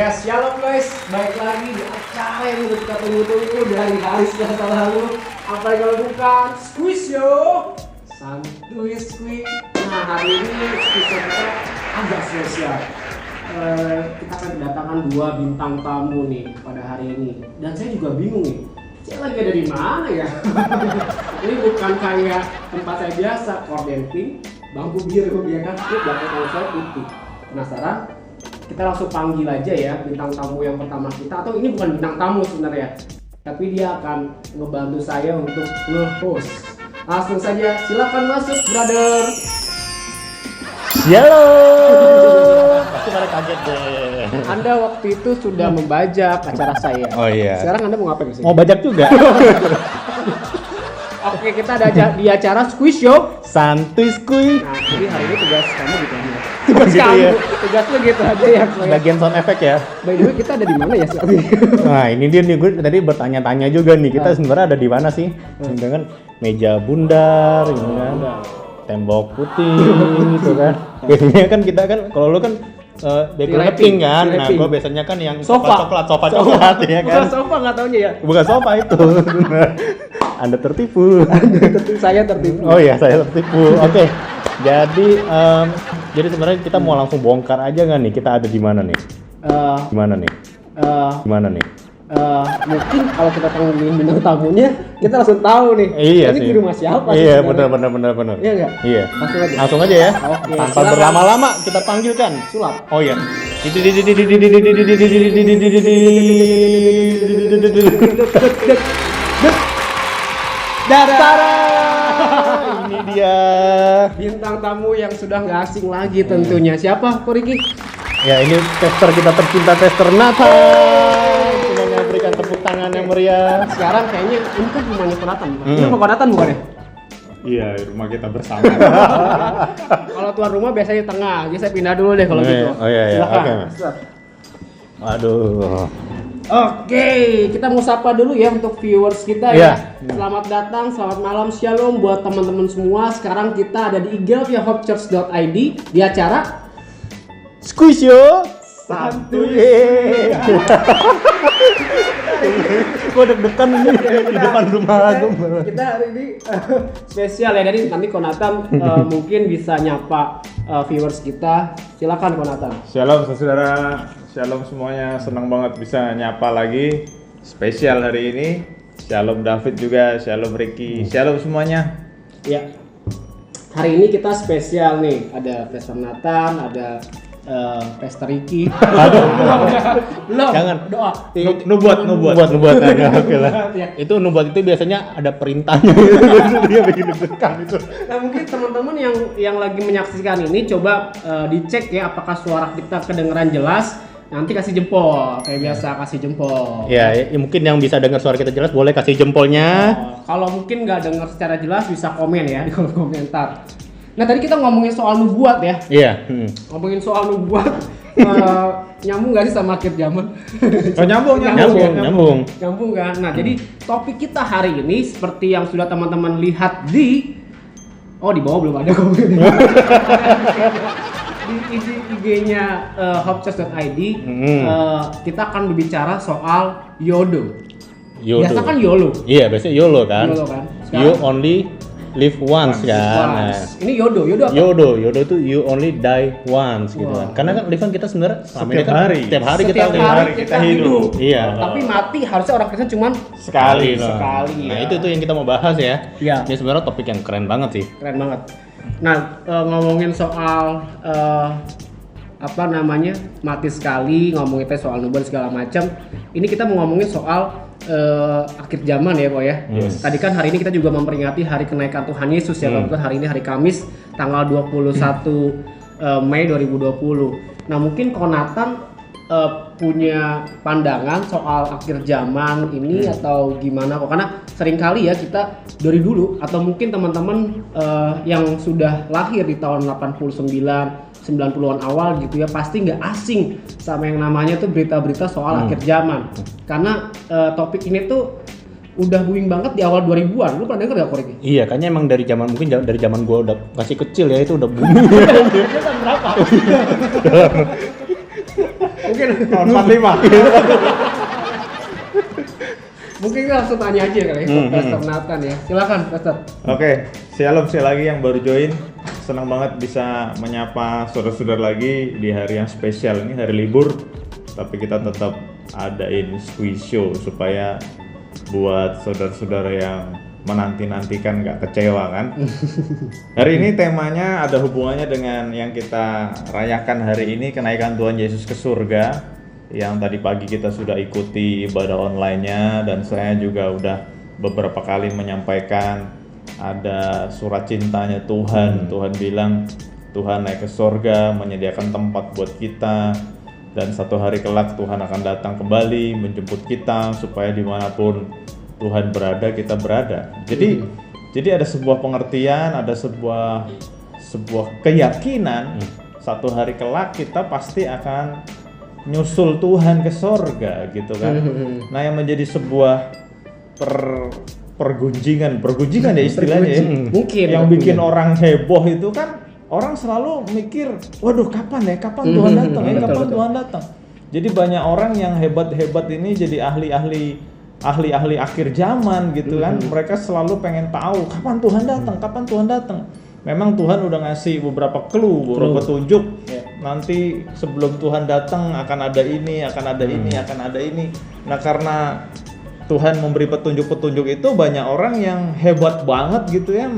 Ya, shalom guys, baik lagi di acara yang udah kita tunggu-tunggu dari hari Selasa lalu. Apa yang kalau bukan Squeeze Yo, santuy squeeze. Nah, hari ini Squeeze Yo kita agak spesial. Kita akan kedatangan 2 bintang tamu nih pada hari ini. Dan saya juga bingung nih, saya lagi ada di mana ya? Ini bukan kayak tempat saya biasa, korden pink, bangku biru ya kan? Ini belakang saya putih. Penasaran? Kita langsung panggil aja ya bintang tamu yang pertama kita, atau ini bukan bintang tamu sebenarnya, tapi dia akan ngebantu saya untuk nge-host. Langsung saja silakan masuk, brother. Halo. Pasti pada kaget deh. Anda waktu itu sudah membajak acara saya. Oh iya. Sekarang Anda mau ngapain sih? Mau bajak juga. Oke, kita ada di acara Squeeze Yo. Santuy skuy. Nah, jadi hari ini tugas kamu gitu aja. Tugas Tugas gitu kamu, ya. tugas lu gitu aja ya. Bagian sound effect ya. By the way, kita ada di mana ya sekarang? Nah ini dia nih, gue tadi bertanya-tanya juga nih, kita sebenarnya ada di mana sih? Dengan meja bundar, gitu kan, tembok putih, gitu kan. Biasanya kan kita kan, kalau lu kan background pink kan, nah gue biasanya kan yang sofa coklat ya kan. Bukan sofa nggak taunya ya. Bukan sofa itu. Anda tertipu. Saya tertipu. Oh iya, saya tertipu. Oke. Jadi sebenarnya kita mau langsung bongkar aja nggak nih? Kita ada di mana nih? Gimana nih? Gimana nih? Mungkin kalau kita panggilin bintang tamunya, kita langsung tahu nih. Iya ini sih. di rumah siapa sih? Iya, sebenarnya? benar. Iya nggak? Iya. Langsung aja. Langsung aja ya. Oke, Tanpa silakan. berlama-lama kita panggilkan. Sulap. Oh iya. Tara. Ini dia. Bintang tamu yang sudah nggak asing lagi tentunya. Siapa, Ko Riki? Ya ini tester kita tercinta, tester Nathan. Semuanya berikan tepuk tangan yang meriah. Sekarang kayaknya ini kan rumahnya Konatan. Ini rumah Konatan bukan ya? Iya, rumah kita bersama. Kalau tuan rumah biasanya tengah. Jadi saya pindah dulu deh kalau gitu. Oh iya. Silakan. Oke, Mas. Waduh. Oke, kita mau sapa dulu ya untuk viewers kita ya. Selamat datang, selamat malam, shalom buat teman-teman semua. Sekarang kita ada di igelviahopechurch.id di acara Squeeze Yo. Santuy. Gue deg-degan ini di depan rumah gue. Kita hari ini spesial ya. Jadi nanti Konatan mungkin bisa nyapa viewers kita. Silakan Konatan. Shalom saudara, shalom semuanya. Senang banget bisa nyapa lagi. Spesial hari ini. Shalom David juga, shalom Ricky, shalom semuanya. Ya. Hari ini kita spesial nih. Ada Pastor Nathan, ada Pastor Ricky. Belum. Jangan. Doa. Nubuat. Nubuat aja. Oke lah. Ya. Itu nubuat itu biasanya ada perintahnya. Dia bikin deg-degan itu. Nah, mungkin teman-teman yang lagi menyaksikan ini coba dicek ya apakah suara kita kedengeran jelas. Nanti kasih jempol kayak biasa, kasih jempol. Ya, mungkin yang bisa dengar suara kita jelas boleh kasih jempolnya. Kalau mungkin nggak dengar secara jelas bisa komen ya di kolom komentar. Nah, tadi kita ngomongin soal nubuat ya. Iya. Ngomongin soal nubuat, nyambung nggak sih sama akhir zaman? Oh, nyambung. Nyambung kan? Nah, jadi topik kita hari ini seperti yang sudah teman-teman lihat di bawah belum ada komen. Di IG-nya hopechurch.id kita akan berbicara soal YOLO. Biasa kan YOLO. Iya, biasanya YOLO kan. YOLO kan. You only live once kan. Ini YODO apa? YOLO itu you only die once gitu kan. Karena kan live kan kita sebenarnya selama ini kan setiap hari kita hidup. Iya. Tapi mati harusnya orang Kristen cuman Sekali. sekali. Nah, itu yang kita mau bahas ya. Iya. Ini sebenarnya topik yang keren banget sih. Keren banget. Nah, ngomongin soal mati sekali, ngomongin soal nubuat segala macam. Ini kita mau ngomongin soal akhir zaman ya, Ko ya. Yes. Tadi kan hari ini kita juga memperingati hari kenaikan Tuhan Yesus ya, kebetulan hari ini hari Kamis tanggal 21 Mei 2020. Nah mungkin Konatan punya pandangan soal akhir zaman ini atau gimana kok, karena seringkali ya kita dari dulu atau mungkin teman-teman yang sudah lahir di tahun 89 90-an awal gitu ya pasti nggak asing sama yang namanya tuh berita-berita soal akhir zaman, karena topik ini tuh udah booming banget di awal 2000-an. Lu pernah denger gak Korek? Iya, kayaknya emang dari zaman dari zaman gua udah masih kecil ya itu udah booming. Itu tahun berapa? Mungkin Tahun 45. mungkin kita langsung tanya aja kali ya, Pastor Nathan ya. Silakan Pastor. Oke, shalom sekali lagi yang baru join. Senang banget bisa menyapa saudara-saudara lagi di hari yang spesial ini, hari libur. Tapi kita tetap adain squeeze show supaya buat saudara-saudara yang menanti-nantikan gak kecewa kan. Hari ini temanya ada hubungannya dengan yang kita rayakan hari ini, kenaikan Tuhan Yesus ke surga, yang tadi pagi kita sudah ikuti ibadah online-nya, dan saya juga udah beberapa kali menyampaikan ada surat cintanya Tuhan. Tuhan bilang Tuhan naik ke surga menyediakan tempat buat kita, dan satu hari kelak Tuhan akan datang kembali menjemput kita supaya dimanapun Tuhan berada kita berada. Jadi ada sebuah pengertian, ada sebuah keyakinan satu hari kelak kita pasti akan nyusul Tuhan ke sorga gitu kan. Nah yang menjadi sebuah pergunjingan ya istilahnya ya. Mungkin yang bikin orang heboh itu kan orang selalu mikir, waduh kapan Tuhan datang ya, kapan Tuhan datang. Jadi banyak orang yang hebat-hebat ini jadi ahli akhir zaman gitu kan. Mereka selalu pengen tahu kapan Tuhan datang. Memang Tuhan udah ngasih beberapa clue, beberapa petunjuk. Nanti sebelum Tuhan datang akan ada ini, akan ada ini. Nah karena Tuhan memberi petunjuk-petunjuk itu, banyak orang yang hebat banget gitu ya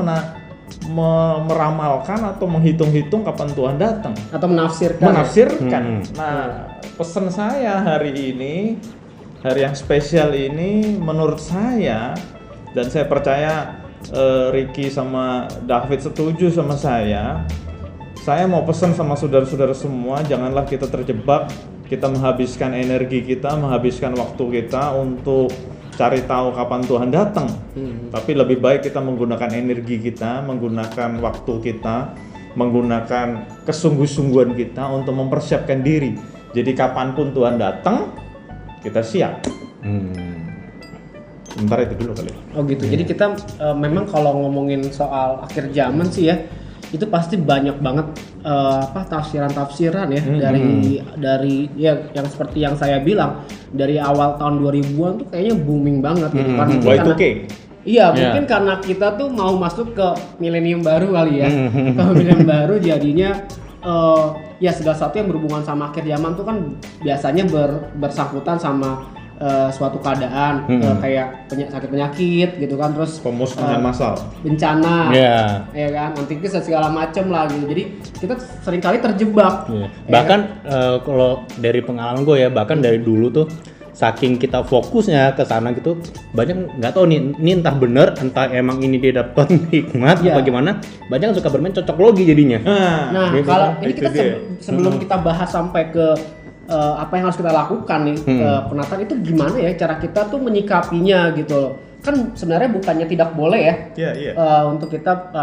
meramalkan atau menghitung-hitung kapan Tuhan datang atau menafsirkan. Nah, pesan saya hari ini, hari yang spesial ini, menurut saya dan saya percaya Ricky sama David setuju sama saya mau pesan sama saudara-saudara semua, janganlah kita terjebak, kita menghabiskan energi kita, menghabiskan waktu kita untuk cari tahu kapan Tuhan datang. Tapi lebih baik kita menggunakan energi kita, menggunakan waktu kita, menggunakan kesungguh-sungguhan kita untuk mempersiapkan diri. Jadi kapanpun Tuhan datang, kita siap. Sebentar itu dulu kali. Oh gitu. Jadi kita memang kalau ngomongin soal akhir zaman sih ya, itu pasti banyak banget tafsiran-tafsiran ya dari ya yang seperti yang saya bilang dari awal tahun 2000-an tuh kayaknya booming banget gitu kan. Y2K. Iya, mungkin karena kita tuh mau masuk ke milenium baru kali ya. Ke milenium baru jadinya ya segala sesuatu yang berhubungan sama akhir zaman tuh kan biasanya bersangkutan sama suatu keadaan kayak sakit penyakit gitu kan, terus pemusnahan massal, bencana, ya kan, antikris dan segala macam lah gitu. Jadi kita seringkali terjebak. Bahkan kalau dari pengalaman gue ya, bahkan dari dulu tuh saking kita fokusnya ke sana gitu, banyak nggak tahu nih ini entah bener, entah emang ini dia dapat hikmat apa gimana, banyak yang suka bermain cocok logi jadinya. Nah gitu kalau kan? Ini kita sebelum kita bahas sampai ke apa yang harus kita lakukan nih penataan itu gimana ya cara kita tuh menyikapinya gitu loh. Kan sebenarnya bukannya tidak boleh ya untuk kita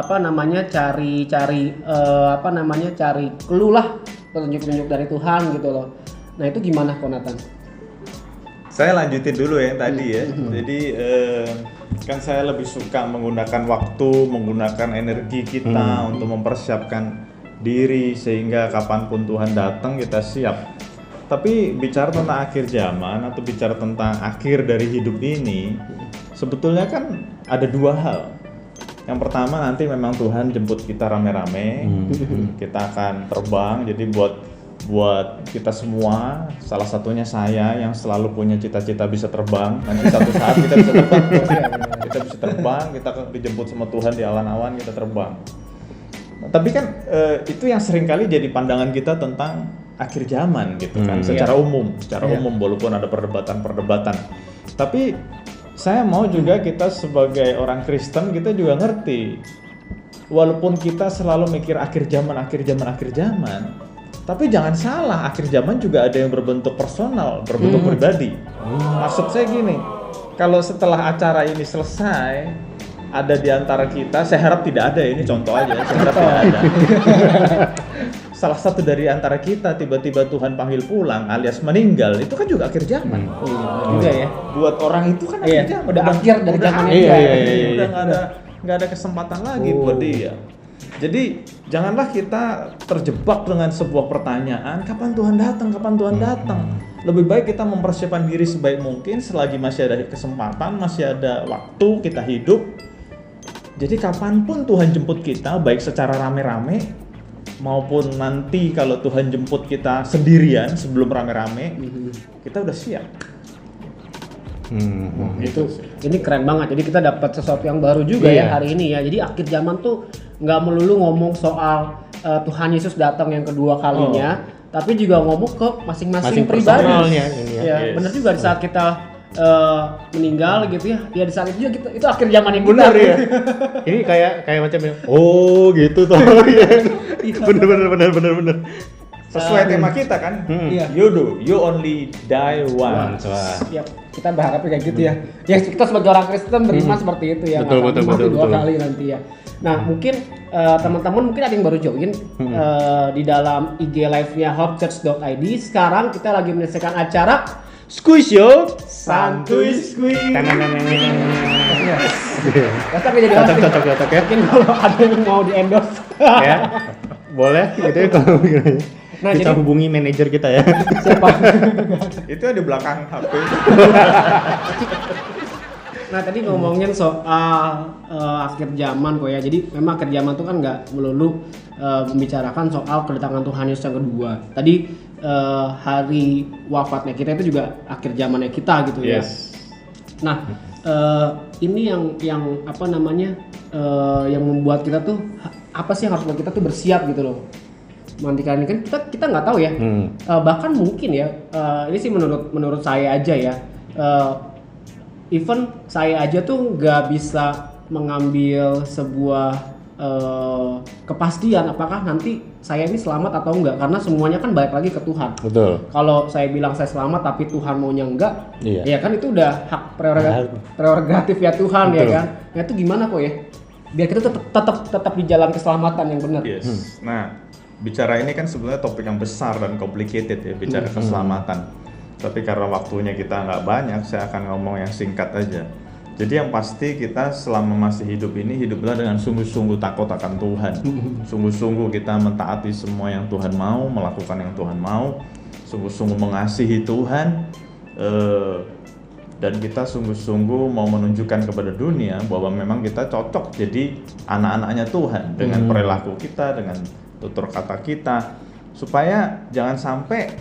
cari clue lah, petunjuk-petunjuk dari Tuhan gitu loh. Nah itu gimana Konatan? Saya lanjutin dulu ya yang tadi ya. Jadi kan saya lebih suka menggunakan waktu, menggunakan energi kita untuk mempersiapkan diri sehingga kapanpun Tuhan datang kita siap. Tapi bicara tentang akhir zaman atau bicara tentang akhir dari hidup ini, sebetulnya kan ada dua hal. Yang pertama nanti memang Tuhan jemput kita rame-rame, kita akan terbang. Jadi buat kita semua, salah satunya saya yang selalu punya cita-cita bisa terbang. Nanti satu saat kita bisa terbang, kita bisa terbang, kita dijemput sama Tuhan di awan-awan, kita terbang. Tapi kan itu yang seringkali jadi pandangan kita tentang akhir zaman gitu kan, secara umum walaupun ada perdebatan. Tapi saya mau juga kita sebagai orang Kristen kita juga ngerti walaupun kita selalu mikir akhir zaman, tapi jangan salah, akhir zaman juga ada yang berbentuk personal, berbentuk pribadi. Maksud saya gini, kalau setelah acara ini selesai, ada di antara kita, saya harap tidak ada, ini contoh aja, saya harap tidak ada. Salah satu dari antara kita tiba-tiba Tuhan panggil pulang alias meninggal, itu kan juga akhir zaman. Juga ya. Buat orang itu kan akhir zaman. Udah akhir dari zaman akhir. itu. Udah nggak ada kesempatan lagi buat dia. Jadi janganlah kita terjebak dengan sebuah pertanyaan, kapan Tuhan datang? Lebih baik kita mempersiapkan diri sebaik mungkin selagi masih ada kesempatan, masih ada waktu kita hidup. Jadi kapanpun Tuhan jemput kita, baik secara rame-rame maupun nanti kalau Tuhan jemput kita sendirian sebelum rame-rame, kita udah siap. Itu ini keren banget. Jadi kita dapat sesuatu yang baru juga ya hari ini ya. Jadi akhir zaman tuh nggak melulu ngomong soal Tuhan Yesus datang yang kedua kalinya, tapi juga ngomong ke masing-masing pribadi. Ya, benar juga di saat kita meninggal gitu ya. Ya di saat itu juga itu akhir zaman yang benar ya. Ini kayak macam gitu toh. Bener. Sesuai tema kita kan, you only die once. Ya, kita berharapnya kayak gitu ya. Ya kita sebagai orang Kristen beriman seperti itu ya. Betul. Dua kali nanti ya. Nah mungkin teman-teman mungkin ada yang baru join di dalam IG live-nya hopechurch.id. Sekarang kita lagi menyaksikan acara Squisio Santuy Squeeze. Cocok ya. Mungkin kalau ada yang mau di endorse ya. Boleh gitu ya kalau begini. Nah, kita jadi, hubungi manajer kita ya. Siapa? Itu di belakang HP. Nah tadi ngomongin soal akhir zaman kok ya. Jadi memang akhir zaman tuh kan nggak melulu membicarakan soal kedatangan Tuhan Yesus yang kedua. Tadi hari wafatnya kita itu juga akhir zamannya kita gitu ya. Nah ini yang apa namanya yang membuat kita tuh apa sih yang harus buat kita tuh bersiap gitu loh. Mandikan ini kan kita nggak tahu ya. Bahkan mungkin ya ini sih menurut saya aja ya. Even saya aja tuh nggak bisa mengambil sebuah kepastian apakah nanti saya ini selamat atau enggak, karena semuanya kan balik lagi ke Tuhan. Betul. Kalau saya bilang saya selamat tapi Tuhan maunya enggak, ya kan itu udah hak prerogatif ya Tuhan. Betul. Ya kan. Nah itu gimana kok ya? Biar kita tetap di jalan keselamatan yang benar. Yes. Nah, bicara ini kan sebenarnya topik yang besar dan complicated ya, bicara keselamatan. Tapi karena waktunya kita nggak banyak, saya akan ngomong yang singkat aja. Jadi yang pasti kita selama masih hidup ini, hiduplah dengan sungguh-sungguh takut akan Tuhan. Sungguh-sungguh kita mentaati semua yang Tuhan mau, melakukan yang Tuhan mau. Sungguh-sungguh mengasihi Tuhan. Dan kita sungguh-sungguh mau menunjukkan kepada dunia bahwa memang kita cocok jadi anak-anaknya Tuhan. Dengan perilaku kita, dengan tutur kata kita. Supaya jangan sampai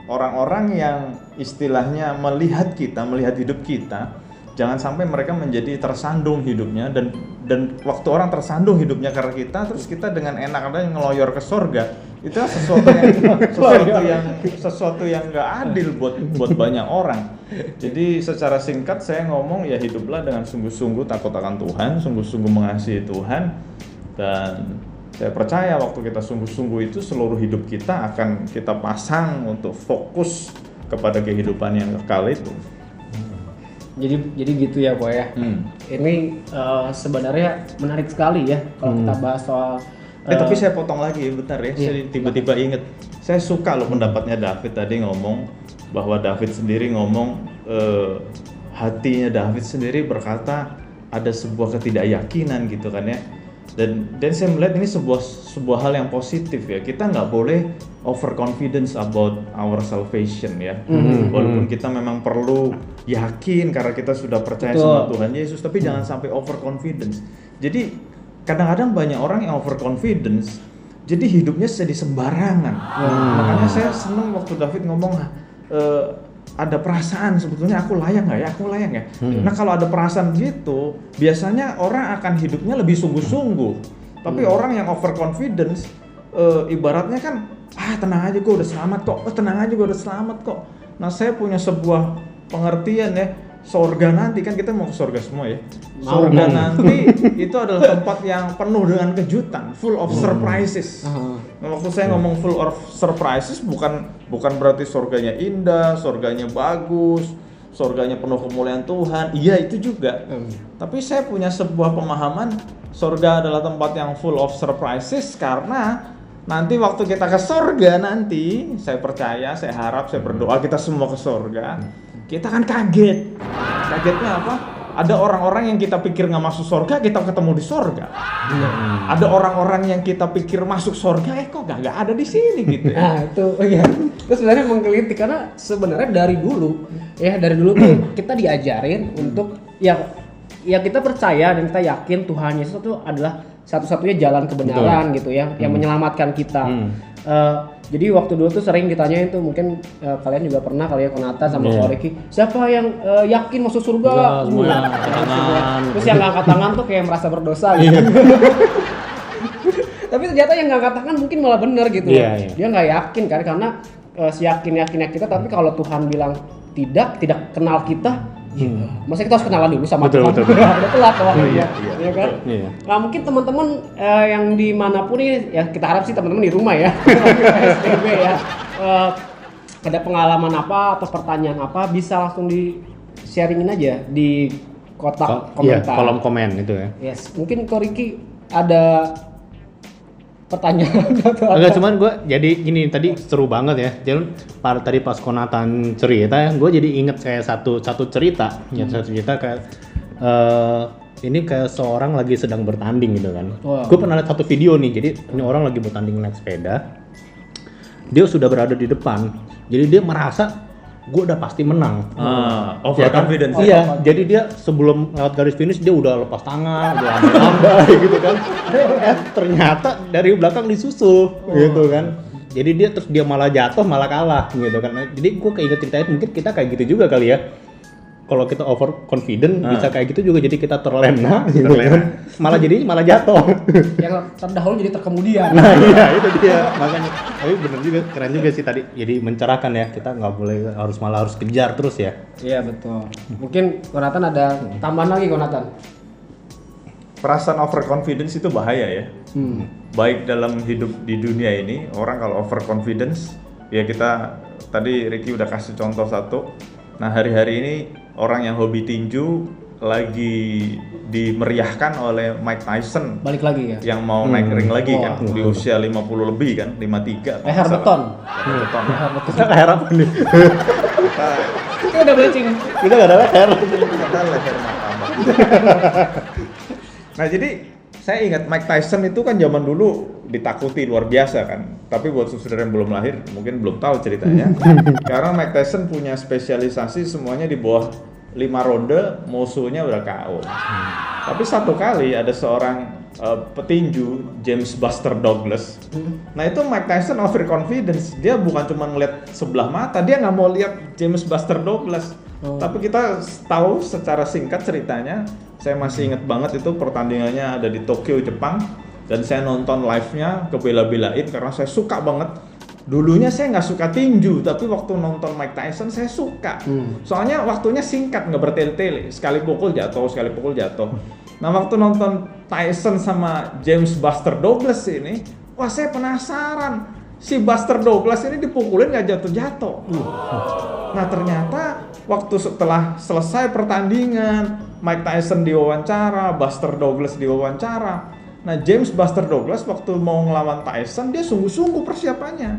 orang-orang yang istilahnya melihat hidup kita, jangan sampai mereka menjadi tersandung hidupnya dan waktu orang tersandung hidupnya karena kita, terus kita dengan enak-enak ngeloyor ke surga, itu sesuatu yang nggak adil buat banyak orang. Jadi secara singkat saya ngomong ya, hiduplah dengan sungguh-sungguh takut akan Tuhan, sungguh-sungguh mengasihi Tuhan, dan saya percaya waktu kita sungguh-sungguh itu seluruh hidup kita akan kita pasang untuk fokus kepada kehidupan yang kekal itu. Jadi gitu ya Boy ya. Ini sebenarnya menarik sekali ya kalau kita bahas soal. Tapi saya potong lagi bentar ya. Saya tiba-tiba inget. Saya suka loh pendapatnya David tadi ngomong bahwa David sendiri ngomong hatinya David sendiri berkata ada sebuah ketidakyakinan gitu kan ya. Dan saya melihat ini sebuah hal yang positif ya. Kita nggak boleh overconfidence about our salvation ya. Walaupun kita memang perlu yakin karena kita sudah percaya sama Tuhan Yesus, tapi jangan sampai overconfidence. Jadi kadang-kadang banyak orang yang overconfidence, jadi hidupnya jadi sembarangan. Makanya saya senang waktu David ngomong ada perasaan sebetulnya aku layak nggak ya, Nah kalau ada perasaan gitu, biasanya orang akan hidupnya lebih sungguh-sungguh. Tapi orang yang overconfidence, ibaratnya kan, tenang aja gue udah selamat kok, tenang aja gue udah selamat kok. Nah saya punya sebuah pengertian ya, Sorga nanti, kan kita mau ke sorga semua ya. Mau. Sorga nanti itu adalah tempat yang penuh dengan kejutan, full of surprises. Nah, waktu saya ngomong full of surprises bukan berarti sorganya indah, sorganya bagus, sorganya penuh kemuliaan Tuhan. Iya, itu juga. Tapi saya punya sebuah pemahaman sorga adalah tempat yang full of surprises karena nanti waktu kita ke sorga nanti, saya percaya, saya harap, saya berdoa kita semua ke sorga. Kita kan kaget. Kagetnya apa? Ada orang-orang yang kita pikir nggak masuk surga, kita ketemu di surga. Ada orang-orang yang kita pikir masuk surga, kok nggak ada di sini gitu ya. Nah itu ya, itu sebenarnya menggelitik karena sebenarnya dari dulu tuh kita diajarin untuk ya kita percaya dan kita yakin Tuhan Yesus itu adalah satu-satunya jalan kebenaran. Betul. Gitu ya, yang menyelamatkan kita. Jadi waktu dulu tuh sering ditanyain tuh, mungkin kalian juga pernah kali ya, Konata sama Koriki, siapa yang yakin masuk surga? Semua tangan. Terus yang nggak angkat tangan tuh kayak merasa berdosa gitu. Tapi ternyata yang nggak angkat tangan mungkin malah bener gitu. Dia nggak yakin kan, karena seyakin-yakinnya kita, tapi kalau Tuhan bilang tidak kenal kita, masa kita harus kenalan dulu sama Tuhan? Udah telat kalau iya kan? Iya. Nah mungkin teman-teman yang dimanapun ini, ya kita harap sih teman-teman di rumah ya, PSBB ya, ada pengalaman apa atau pertanyaan apa, bisa langsung di sharingin aja di kotak komentar. Iya, kolom komen itu ya. Yes, mungkin Ko Riki ada pertanyaan atau Enggak, cuman gue jadi gini, tadi seru banget ya. Jadi tadi pas Konatan cerita ya, gue jadi inget kayak satu cerita. Satu cerita kayak ini kayak seorang lagi sedang bertanding gitu kan. Gue pernah lihat satu video nih, jadi ini orang lagi bertanding naik sepeda. Dia sudah berada di depan, jadi dia merasa gue udah pasti menang. Overconfidence. Iya, jadi dia sebelum lewat garis finish dia udah lepas tangan, udah lambai gitu kan. Ternyata dari belakang disusul gitu kan. Jadi dia malah jatuh, malah kalah gitu kan. Jadi gue keinget ceritanya, mungkin kita kayak gitu juga kali ya. Kalau kita overconfident bisa kayak gitu juga, jadi kita terlena gitu kan. Malah jatuh. Yang terdahulu jadi terkemudian. Nah iya, itu dia makanya. Tapi bener juga, keren juga sih tadi. Jadi mencerahkan ya, kita nggak boleh harus kejar terus ya. Iya betul. Mungkin Konatan ada tambahan lagi, Konatan? Perasaan overconfidence itu bahaya ya. Baik dalam hidup di dunia ini, orang kalau overconfidence, ya kita tadi Ricky udah kasih contoh satu. Nah hari-hari ini orang yang hobi tinju lagi dimeriahkan oleh Mike Tyson. Balik lagi ya? Yang mau naik ring lagi kan, di usia 50 lebih kan, 53. Leher beton. Leher apa nih? Kita udah blecing. Kita nggak ada leher. Kita leher martabak. Nah jadi saya ingat Mike Tyson itu kan zaman dulu ditakuti luar biasa kan. Tapi buat saudara yang belum lahir mungkin belum tahu ceritanya. Karena Mike Tyson punya spesialisasi semuanya di bawah 5 ronde, musuhnya udah KO. Tapi satu kali ada seorang petinju, James Buster Douglas. Nah itu Mike Tyson overconfidence. Dia bukan cuma ngeliat sebelah mata, dia nggak mau lihat James Buster Douglas. Tapi kita tahu secara singkat ceritanya. Saya masih ingat banget itu pertandingannya ada di Tokyo, Jepang. Dan saya nonton live-nya, kebela-belain karena saya suka banget. Dulunya saya nggak suka tinju, tapi waktu nonton Mike Tyson saya suka. Soalnya waktunya singkat, nggak bertele-tele. Sekali pukul jatuh. Nah waktu nonton Tyson sama James Buster Douglas ini, wah saya penasaran. Si Buster Douglas ini dipukulin nggak jatuh-jatuh. Nah ternyata waktu setelah selesai pertandingan, Mike Tyson diwawancara, Buster Douglas diwawancara. Nah James Buster Douglas waktu mau ngelawan Tyson dia sungguh-sungguh persiapannya.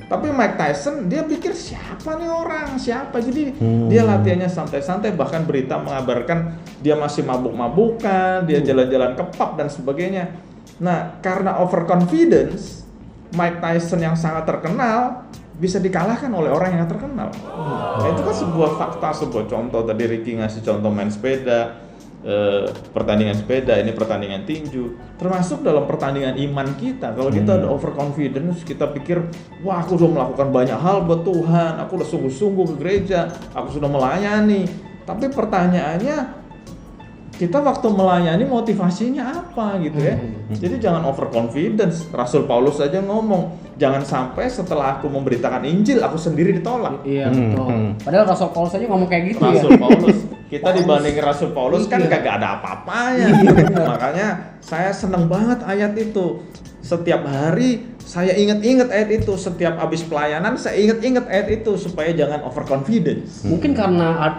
Tapi Mike Tyson dia pikir siapa nih orang, siapa. Jadi dia latihannya santai-santai, bahkan berita mengabarkan dia masih mabuk-mabukan, dia jalan-jalan ke pub dan sebagainya. Nah karena overconfidence, Mike Tyson yang sangat terkenal bisa dikalahkan oleh orang yang terkenal. Nah itu kan sebuah fakta, sebuah contoh. Tadi Ricky ngasih contoh main sepeda, pertandingan sepeda, ini pertandingan tinju. Termasuk dalam pertandingan iman kita. Kalau kita ada overconfidence, kita pikir, wah aku sudah melakukan banyak hal buat Tuhan, aku sudah sungguh-sungguh ke gereja, aku sudah melayani. Tapi pertanyaannya, kita waktu melayani motivasinya apa gitu ya. Jadi jangan overconfidence. Rasul Paulus saja ngomong, jangan sampai setelah aku memberitakan Injil aku sendiri ditolak. Iya betul. Padahal Rasul Paulus aja ngomong kayak gitu. Rasul Paulus Kita dibandingin Rasul Paulus kan Iya. kagak ada apa-apanya. Makanya saya seneng banget ayat itu. Setiap hari saya inget-inget ayat itu. Setiap habis pelayanan saya inget-inget ayat itu supaya jangan overconfidence. Mungkin karena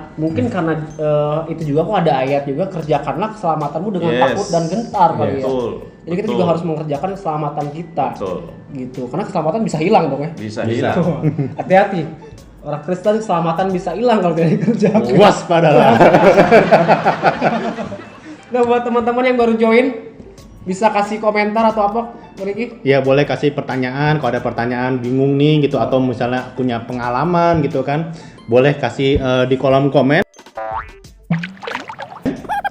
itu juga kok ada ayat juga, kerjakanlah keselamatanmu dengan Yes. takut dan gentar kali ya. Betul. Jadi kita juga harus mengerjakan keselamatan kita. Betul. Gitu. Karena keselamatan bisa hilang dong ya. Bisa hilang. Hati-hati. Orang Kristen keselamatan bisa hilang kalau tidak dikerjakan. Waspadalah. Nah, buat teman-teman yang baru join bisa kasih komentar atau apa, Ricky? Ya boleh kasih pertanyaan, kalau ada pertanyaan bingung nih gitu atau misalnya punya pengalaman gitu kan, boleh kasih di kolom komen.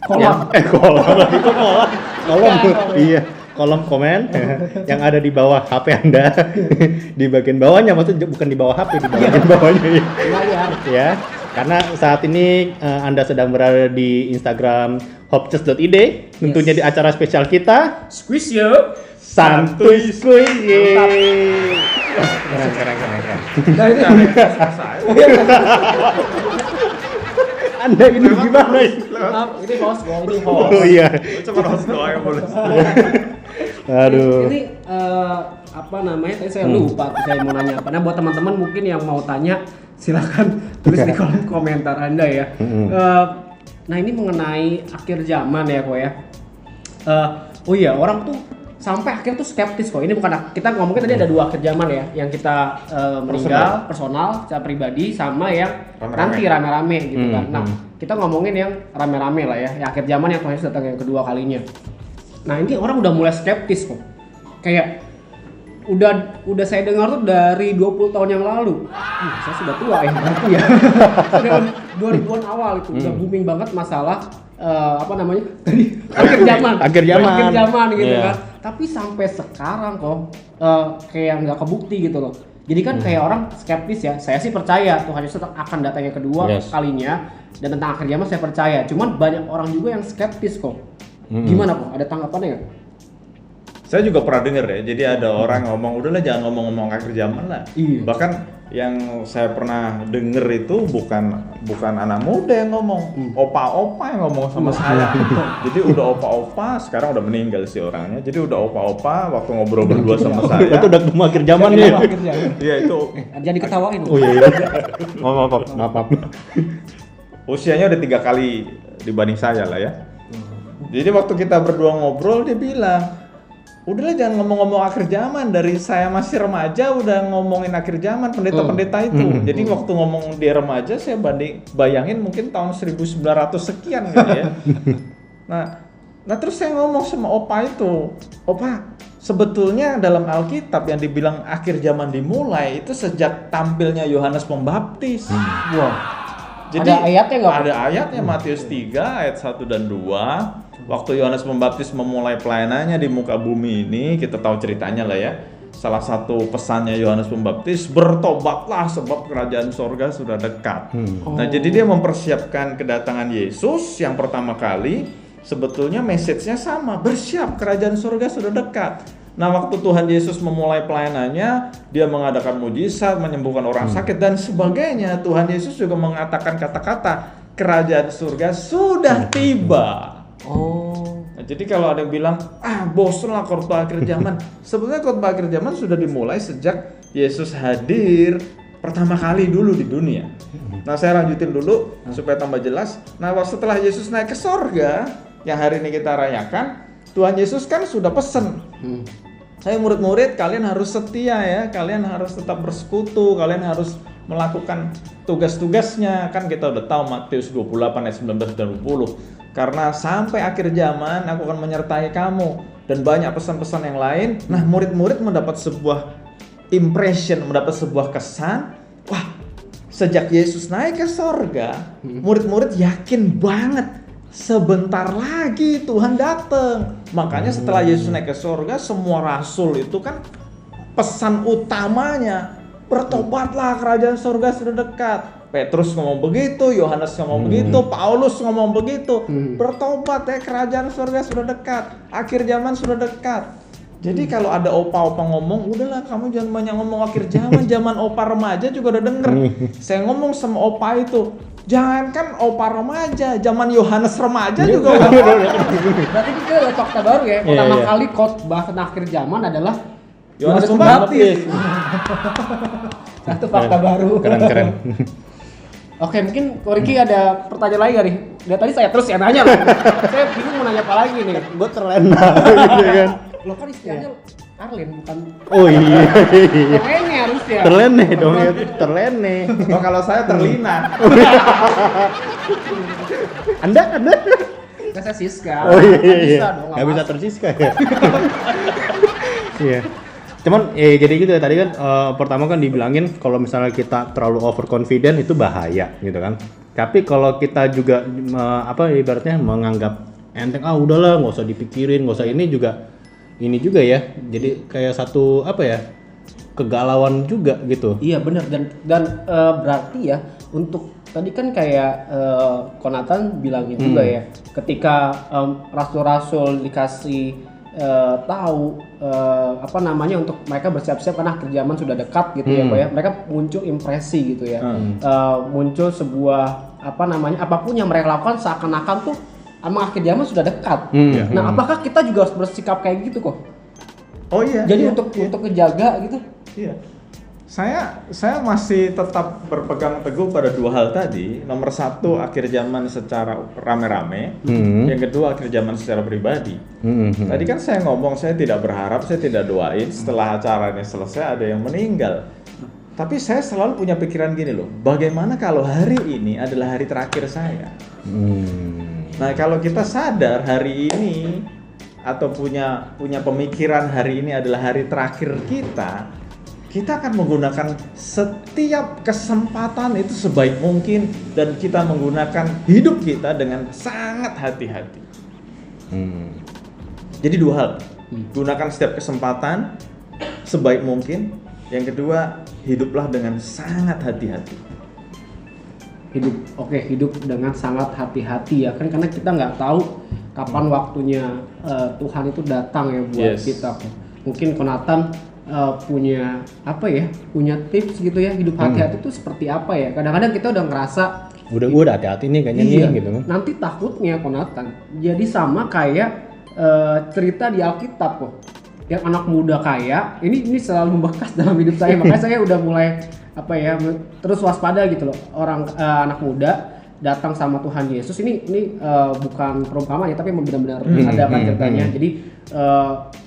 Kolom. Kolom. Iya, kolom komen yang ada di bawah HP Anda. Di bagian bawahnya, maksudnya bukan di bawah HP, di bagian bawahnya ya. Ya, karena saat ini Anda sedang berada di Instagram hopchurch.id, tentunya di acara spesial kita Squeeze yo. Santuy Squeeze. Yeay. Keren. Nah, ini Anda ini gimana ini? ini host gua, ini host. Oh iya. Cuma harus doa yang boleh. Aduh. Ini apa namanya? Tadi saya lupa saya mau nanya apa. Nah, buat teman-teman mungkin yang mau tanya silakan tulis di kolom komentar Anda ya. Nah, ini mengenai akhir zaman ya kok ya. Oh iya, orang tuh sampai akhir tuh skeptis kok. Ini bukan kita ngomongin tadi ada dua akhir zaman ya, yang kita meninggal personal, secara pribadi sama yang Rame-rame. nanti rame-rame gitu kan. Nah, kita ngomongin yang rame-rame lah ya, akhir zaman yang Tuhan Yesus datang yang kedua kalinya. Nah, ini orang udah mulai skeptis kok. Kayak udah saya dengar tuh dari 20 tahun yang lalu. Saya sudah tua ya, berarti ya. Sudah 2000-an awal itu udah booming banget masalah apa namanya? Tadi akhir zaman. Akhir zaman. Gitu Iya. kan. Tapi sampai sekarang kok kayak nggak kebukti gitu loh. Jadi kan kayak orang skeptis ya. Saya sih percaya Tuhan Yesus akan datang yang kedua Yes. kalinya, dan tentang akhir zaman saya percaya. Cuman banyak orang juga yang skeptis kok. Gimana kok? Ada tanggapannya nggak? Saya juga pernah denger ya, jadi ada orang ngomong, udahlah jangan ngomong-ngomong akhir zaman lah. Iya. Bahkan yang saya pernah denger itu bukan anak muda yang ngomong, opa-opa yang ngomong sama saya. Jadi udah opa-opa, sekarang udah meninggal sih orangnya. Jadi udah opa-opa waktu ngobrol berdua sama saya. Itu udah ketemu akhir zaman nih. Iya itu Jadi ketawain. Oh iya. Maaf. usianya udah 3 kali dibanding saya lah ya. Jadi waktu kita berdua ngobrol dia bilang, udahlah jangan ngomong-ngomong akhir zaman, dari saya masih remaja udah ngomongin akhir zaman pendeta-pendeta itu. Jadi waktu ngomong dia remaja saya bayangin mungkin tahun 1900 sekian gitu ya. Nah terus saya ngomong sama opa itu, opa sebetulnya dalam Alkitab yang dibilang akhir zaman dimulai itu sejak tampilnya Yohanes Pembaptis. Wah. Jadi Ada ayatnya nggak, Pak? Ada ayatnya Matius 3 ayat 1 dan 2. Waktu Yohanes Pembaptis memulai pelayanannya di muka bumi ini, kita tahu ceritanya lah ya. Salah satu pesannya Yohanes Pembaptis, bertobatlah sebab kerajaan sorga sudah dekat. Nah, jadi dia mempersiapkan kedatangan Yesus yang pertama kali. Sebetulnya message-nya sama, bersiap kerajaan sorga sudah dekat. Nah, waktu Tuhan Yesus memulai pelayanannya, dia mengadakan mujizat, menyembuhkan orang sakit dan sebagainya. Tuhan Yesus juga mengatakan kata-kata, kerajaan surga sudah tiba. Oh. Nah, jadi kalau ada yang bilang, bosan lah khotbah akhir zaman. Sebenarnya khotbah akhir zaman sudah dimulai sejak Yesus hadir pertama kali dulu di dunia. Nah, saya lanjutin dulu supaya tambah jelas. Nah, setelah Yesus naik ke sorga, yang hari ini kita rayakan, Tuhan Yesus kan sudah pesen. Saya murid-murid, kalian harus setia ya, kalian harus tetap bersekutu, kalian harus melakukan tugas-tugasnya. Kan kita udah tahu Matius 28 ayat 19 dan 20. Karena sampai akhir zaman aku akan menyertai kamu, dan banyak pesan-pesan yang lain. Nah, murid-murid mendapat sebuah impression, mendapat sebuah kesan. Wah, sejak Yesus naik ke sorga, murid-murid yakin banget sebentar lagi Tuhan datang. Makanya setelah Yesus naik ke sorga, semua rasul itu kan pesan utamanya, bertobatlah kerajaan sorga sudah dekat. Petrus ngomong begitu, Yohanes ngomong begitu, Paulus ngomong begitu. Bertobat ya, kerajaan sorga sudah dekat, akhir zaman sudah dekat. Jadi kalau ada opa-opa ngomong, udahlah kamu jangan banyak ngomong akhir zaman. Zaman opa remaja juga udah denger. Saya ngomong sama opa itu, Jangankan opa remaja, zaman Yohanes remaja Iya, juga Berarti itu adalah fakta baru ya. Pertama iya. kali khotbah tentang akhir zaman adalah Yohanes Yohanes Pembaptis. Satu fakta baru. Keren. Oke, mungkin Ko Riki ada pertanyaan lagi gak nih? Dari tadi saya terus yang nanya loh. Saya bingung mau nanya apa lagi nih. Gue terlena gitu kan. Lo kan istilahnya Arlen bukan Oh iya. Arlen harusnya. Terlene dong ya, terlene. Oh, kalau saya terlina. Anda? Kan saya Siska. Oh iya. Nggak bisa dong. Nggak bisa tersiska ya. Iya. Cuman jadi gitu ya tadi kan pertama kan dibilangin kalau misalnya kita terlalu overconfident itu bahaya gitu kan. Tapi kalau kita juga ibaratnya menganggap enteng udahlah nggak usah dipikirin nggak usah ini juga ya. Jadi kayak satu kegalauan juga gitu. Iya benar dan berarti ya untuk tadi kan kayak Konatan bilangin juga ya ketika rasul-rasul dikasih tahu untuk mereka bersiap-siap karena akhir zaman sudah dekat gitu ya Pak ya. Mereka muncul impresi gitu ya. Muncul sebuah apapun yang mereka lakukan seakan-akan tuh emang akhir zaman sudah dekat. Nah, apakah kita juga harus bersikap kayak gitu kok? Oh iya. Jadi iya, untuk iya. ngejaga gitu. Iya. Saya masih tetap berpegang teguh pada dua hal tadi. Nomor satu, akhir zaman secara rame-rame. Yang kedua, akhir zaman secara pribadi. Tadi kan saya ngomong, saya tidak berharap, saya tidak doain setelah acara ini selesai ada yang meninggal. Tapi saya selalu punya pikiran gini loh, bagaimana kalau hari ini adalah hari terakhir saya? Nah, kalau kita sadar hari ini atau punya pemikiran hari ini adalah hari terakhir kita akan menggunakan setiap kesempatan itu sebaik mungkin dan kita menggunakan hidup kita dengan sangat hati-hati. Jadi dua hal, gunakan setiap kesempatan sebaik mungkin. Yang kedua, hiduplah dengan sangat hati-hati. Hidup dengan sangat hati-hati ya kan, karena kita nggak tahu kapan waktunya Tuhan itu datang ya buat kita. Mungkin Konatan punya punya tips gitu ya, hidup hati-hati itu seperti apa ya. Kadang-kadang kita udah ngerasa udah hati-hati nih kayaknya nih gitu kan. Nanti takutnya Konatan jadi sama kayak cerita di Alkitab kok. Yang anak muda kaya, ini selalu membekas dalam hidup saya. Makanya saya udah mulai terus waspada gitu loh. Orang anak muda datang sama Tuhan Yesus. Ini bukan perumpamaan ya, tapi benar-benar ada kan ceritanya. Jadi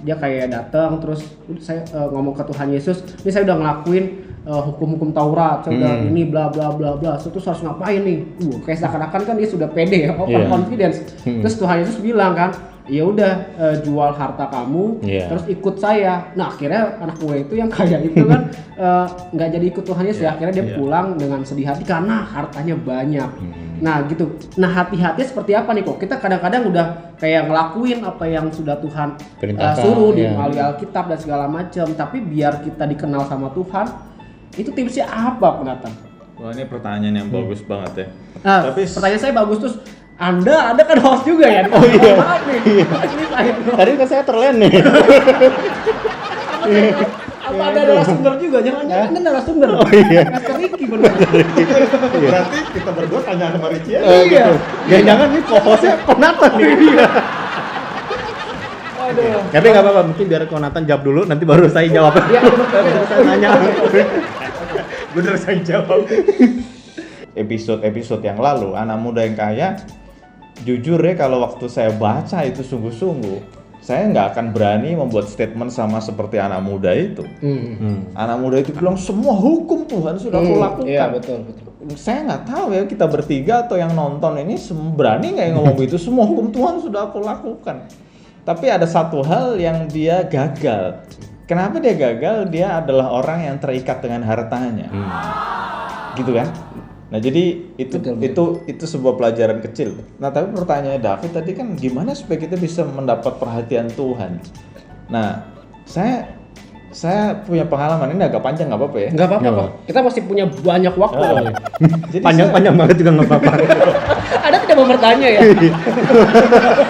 dia kayak datang terus saya ngomong ke Tuhan Yesus, ini saya udah ngelakuin hukum-hukum Taurat, saya udah ini bla bla bla bla. Terus harus ngapain nih? Kayak seakan-akan kan dia sudah pede ya, confidence. Terus Tuhan Yesus bilang kan, ya udah jual harta kamu, terus ikut saya. Nah akhirnya anak gue itu yang kaya itu kan nggak jadi ikut Tuhan Yesus ya. Akhirnya dia pulang dengan sedih hati karena hartanya banyak. Nah gitu. Nah hati-hati seperti apa nih kok? Kita kadang-kadang udah kayak ngelakuin apa yang sudah Tuhan suruh di melalui Alkitab dan segala macam. Tapi biar kita dikenal sama Tuhan, itu tipsnya apa Konatan? Wah, ini pertanyaan yang bagus banget ya. Nah, Tapi pertanyaan saya bagus terus. Anda kan host juga ya? Oh iya. Maaf nih. Ini saya. Tadi kan saya terlene. Apa ada narasumber juga? Jangan-jangan Anda narasumber. Oh iya. Master Ricky bener. berarti kita berdua tanya sama Ricky ya. Iya. Jangan-jangan nih co-hostnya Konatan nih. Aduh. Tapi nggak apa-apa, mungkin biar Konatan jawab dulu, nanti baru saya jawab. Iya, Saya tanya. Bener saya jawab. Episode yang lalu, anak muda yang kaya, jujur ya kalau waktu saya baca itu sungguh-sungguh, saya nggak akan berani membuat statement sama seperti anak muda itu. Anak muda itu bilang semua hukum Tuhan sudah aku lakukan. Iya betul. Saya nggak tahu ya kita bertiga atau yang nonton ini berani nggak yang ngomong itu, semua hukum Tuhan sudah aku lakukan. Tapi ada satu hal yang dia gagal. Kenapa dia gagal? Dia adalah orang yang terikat dengan hartanya, gitu kan? Nah jadi itu sebuah pelajaran kecil. Nah tapi pertanyaannya David tadi kan gimana supaya kita bisa mendapat perhatian Tuhan. Nah saya punya pengalaman, ini agak panjang nggak apa-apa ya? Nggak apa-apa kok. Kita masih punya banyak waktu. Jadi Panjang-panjang banget juga nggak apa-apa. Ada tidak mau bertanya ya?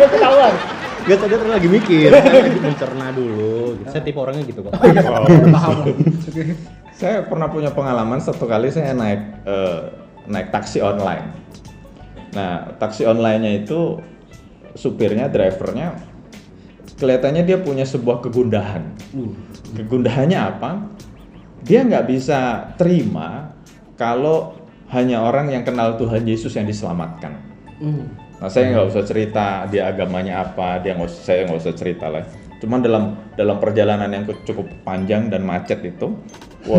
Ketahuan. Gak tadi terus lagi mikir, saya lagi mencerna dulu. Saya tipe orangnya gitu kok. Paham. Saya pernah punya pengalaman satu kali saya naik taksi online. Nah, taksi online-nya itu supirnya, drivernya kelihatannya dia punya sebuah kegundahan. Kegundahannya apa? Dia nggak bisa terima kalau hanya orang yang kenal Tuhan Yesus yang diselamatkan. Nah, saya nggak usah cerita dia agamanya apa, saya nggak usah cerita lah. Cuman dalam perjalanan yang cukup panjang dan macet itu,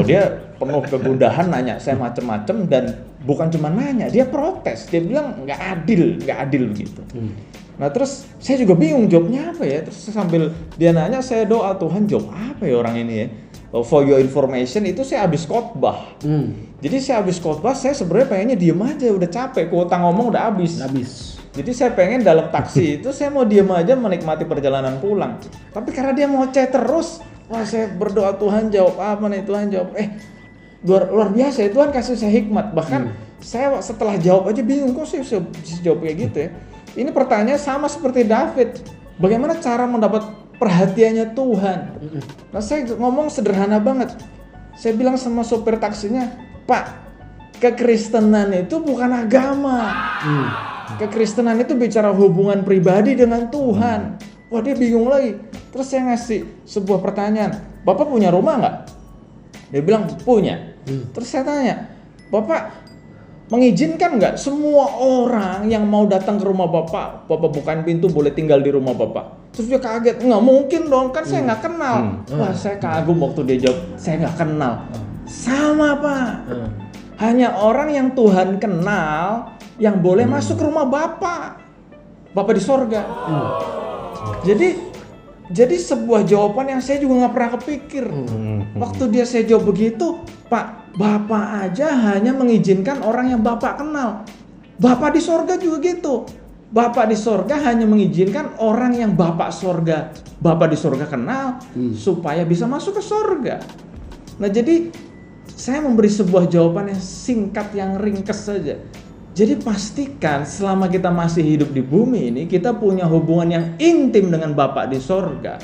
dia penuh kegundahan, nanya saya macem-macem, dan bukan cuma nanya, dia protes, dia bilang nggak adil begitu. Nah terus saya juga bingung jawabnya apa ya. Terus sambil dia nanya, saya doa, Tuhan jawab apa ya orang ini ya. For your information, itu saya habis khotbah. Jadi saya habis khotbah, saya sebenarnya pengennya diem aja, udah capek, kuota ngomong udah habis. Jadi saya pengen dalam taksi itu saya mau diem aja menikmati perjalanan pulang. Tapi karena dia mau chat terus, saya berdoa, Tuhan jawab apa nih, Tuhan jawab. Luar biasa ya, Tuhan kasih saya hikmat. Bahkan saya setelah jawab aja bingung, kok saya bisa jawab kayak gitu ya. Ini pertanyaan sama seperti David. Bagaimana cara mendapat perhatiannya Tuhan? Nah saya ngomong sederhana banget. Saya bilang sama sopir taksinya, Pak, kekristenan itu bukan agama. Kekristenan itu bicara hubungan pribadi dengan Tuhan. Wah, dia bingung lagi. Terus saya ngasih sebuah pertanyaan, Bapak punya rumah nggak? Dia bilang punya. Terus saya tanya, Bapak mengizinkan nggak semua orang yang mau datang ke rumah Bapak bukain pintu boleh tinggal di rumah Bapak? Terus dia kaget, nggak mungkin dong, kan saya nggak kenal. Wah, saya kagum waktu dia jawab, saya nggak kenal. Sama Pak, hanya orang yang Tuhan kenal yang boleh masuk ke rumah Bapak di sorga. Jadi sebuah jawaban yang saya juga nggak pernah kepikir. Waktu dia saya jawab begitu, Pak, Bapak aja hanya mengizinkan orang yang Bapak kenal. Bapak di sorga juga gitu. Bapak di sorga hanya mengizinkan orang yang Bapak di sorga kenal supaya bisa masuk ke sorga. Nah jadi saya memberi sebuah jawaban yang singkat, yang ringkas saja. Jadi pastikan selama kita masih hidup di bumi ini, kita punya hubungan yang intim dengan Bapak di sorga.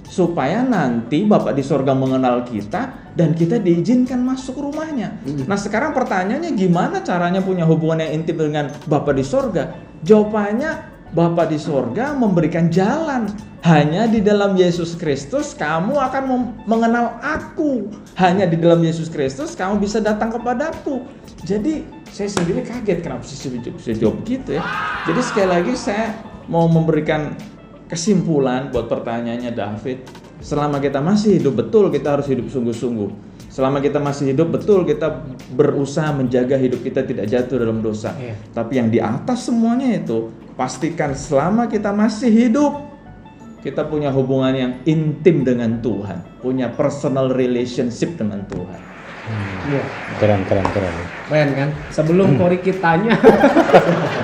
Supaya nanti Bapak di sorga mengenal kita dan kita diizinkan masuk rumahnya. Nah sekarang pertanyaannya, gimana caranya punya hubungan yang intim dengan Bapak di sorga? Jawabannya, Bapak di sorga memberikan jalan. Hanya di dalam Yesus Kristus kamu akan mengenal aku. Hanya di dalam Yesus Kristus kamu bisa datang kepadaku. Jadi saya sendiri kaget kenapa bisa jawab begitu ya. Jadi sekali lagi saya mau memberikan kesimpulan buat pertanyaannya David. Selama kita masih hidup, betul kita harus hidup sungguh-sungguh. Selama kita masih hidup, betul kita berusaha menjaga hidup kita tidak jatuh dalam dosa. Tapi yang di atas semuanya itu, pastikan selama kita masih hidup, kita punya hubungan yang intim dengan Tuhan, punya personal relationship dengan Tuhan. Keren. Keren kan? Sebelum Koriki tanya,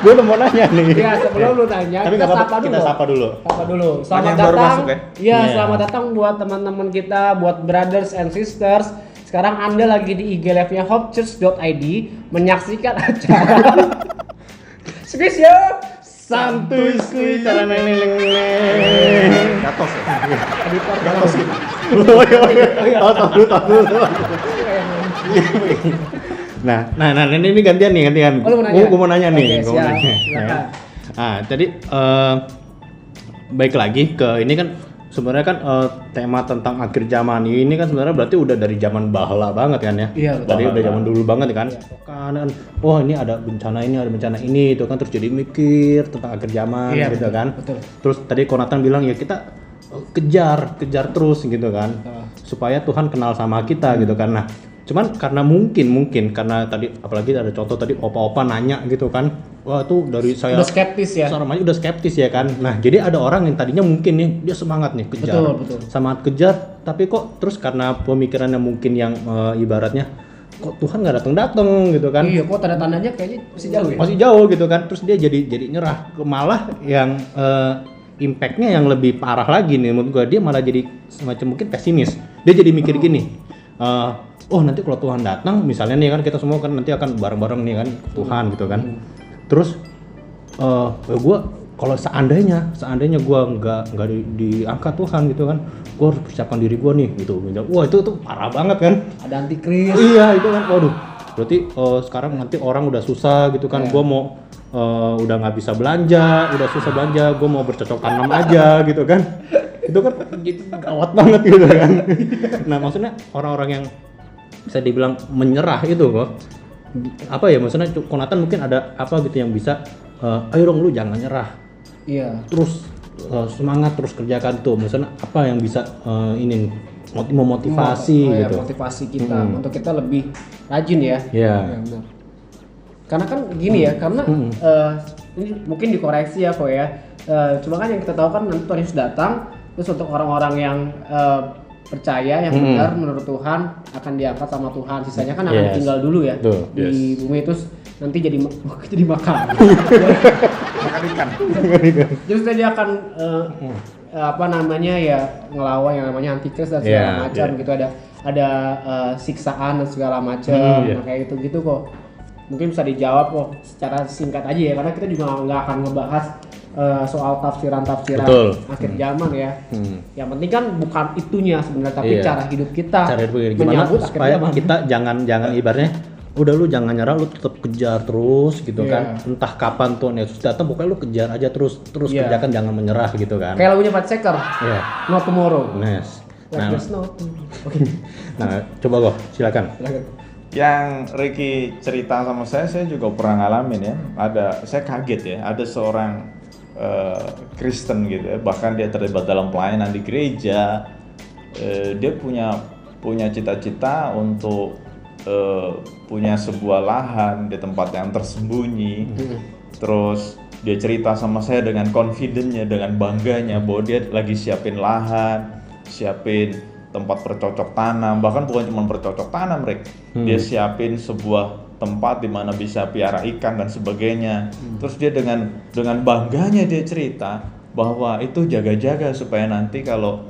Gue udah mau nanya nih. ya sebelum lu tanya, Tapi kita nggak apa-apa, sapa dulu. kita sapa dulu. Selamat yang baru datang. masuk ya? Iya, selamat datang buat teman-teman kita, buat brothers and sisters. Sekarang Anda lagi di IG live-nya hopechurch.id menyaksikan acara Squeeze Yo Santuy skuy taraneneng. Gatos ya? Gatos gitu. Tahu. Nah, ini gantian. Oh, lu mau nanya? Gue mau nanya nih. Oke, Gua mau siap. nanya. Silakan. Nah, jadi baik lagi ke ini kan sebenarnya kan tema tentang akhir zaman ini kan sebenarnya berarti udah dari zaman bahala banget kan ya. Iya, betul. Dari udah zaman dulu banget kan. Kan wah ini ada bencana ini itu kan terus jadi mikir tentang akhir zaman gitu kan. Betul. Terus tadi Konatan bilang ya kita kejar terus gitu kan. Supaya Tuhan kenal sama kita gitu kan. Nah, cuman karena mungkin karena tadi apalagi ada contoh tadi opa-opa nanya gitu kan. Wah, itu dari saya Udah skeptis ya. Seorang remaja udah skeptis ya kan. Nah, jadi ada orang yang tadinya mungkin nih dia semangat nih kejar. Betul. Semangat kejar, tapi kok terus karena pemikirannya mungkin yang ibaratnya kok Tuhan nggak datang gitu kan. Iya, kok tanda-tandanya kayaknya masih jauh ya. Masih jauh gitu kan. Terus dia jadi nyerah. Malah yang impact-nya yang lebih parah lagi nih menurut gua, dia malah jadi semacam mungkin pesimis. Dia jadi mikir gini. Oh nanti kalau Tuhan datang, misalnya nih kan kita semua kan nanti akan bareng-bareng nih kan Tuhan gitu kan. Terus gue kalau seandainya gue nggak diangkat Tuhan gitu kan, gue harus persiapkan diri gue nih gitu. Wah itu parah banget kan. Ada antikris. Iya itu kan, waduh. Berarti sekarang nanti orang udah susah gitu kan. Gue mau udah nggak bisa belanja, udah susah belanja, gue mau bercocok tanam aja gitu kan. Itu kan gawat banget gitu kan. Nah maksudnya orang-orang yang bisa dibilang menyerah itu kok, apa ya maksudnya Konatan mungkin ada apa gitu yang bisa, ayo dong lu jangan nyerah, Iya. terus semangat terus kerjakan tuh, maksudnya apa yang bisa ini memotivasi gitu. Motivasi kita untuk kita lebih rajin ya. Iya. Benar. Karena kan gini ya, karena ini mungkin dikoreksi ya kok ya. Cuma kan yang kita tahu kan nanti Tuhan Yesus datang, terus untuk orang-orang yang percaya yang benar menurut Tuhan akan diangkat sama Tuhan, sisanya kan akan tinggal dulu ya di bumi, terus nanti jadi makan. Makan ikan. Terus dia akan apa namanya ya, ngelawan yang namanya antikris dan segala macam gitu, ada siksaan dan segala macam. Nah, kayak gitu kok. Mungkin bisa dijawab kok secara singkat aja ya, karena kita juga nggak akan ngebahas soal tafsiran akhir zaman ya. Yang penting kan bukan itunya sebenarnya, tapi cara hidup kita. Cara hidup gimana supaya kita jangan ibaratnya udah lu jangan nyerah, lu tetap kejar terus gitu kan. Entah kapan Tuhan Yesus datang, pokoknya lu kejar aja terus kerjakan, jangan menyerah gitu kan. Kayak lagunya Pat Seker. No tomorrow. Nice. Like there's no tomorrow. Oke. Nah, coba kok silakan. Yang Ricky cerita sama saya juga pernah ngalamin ya. Saya kaget ya, ada seorang Kristen gitu ya, bahkan dia terlibat dalam pelayanan di gereja. Dia punya cita-cita untuk punya sebuah lahan di tempat yang tersembunyi. Terus dia cerita sama saya dengan confident-nya, dengan bangganya bahwa dia lagi siapin lahan, siapin tempat bercocok tanam, bahkan bukan cuma bercocok tanam, Rick. Dia siapin sebuah tempat di mana bisa piara ikan dan sebagainya. Terus dia dengan bangganya dia cerita bahwa itu jaga-jaga supaya nanti kalau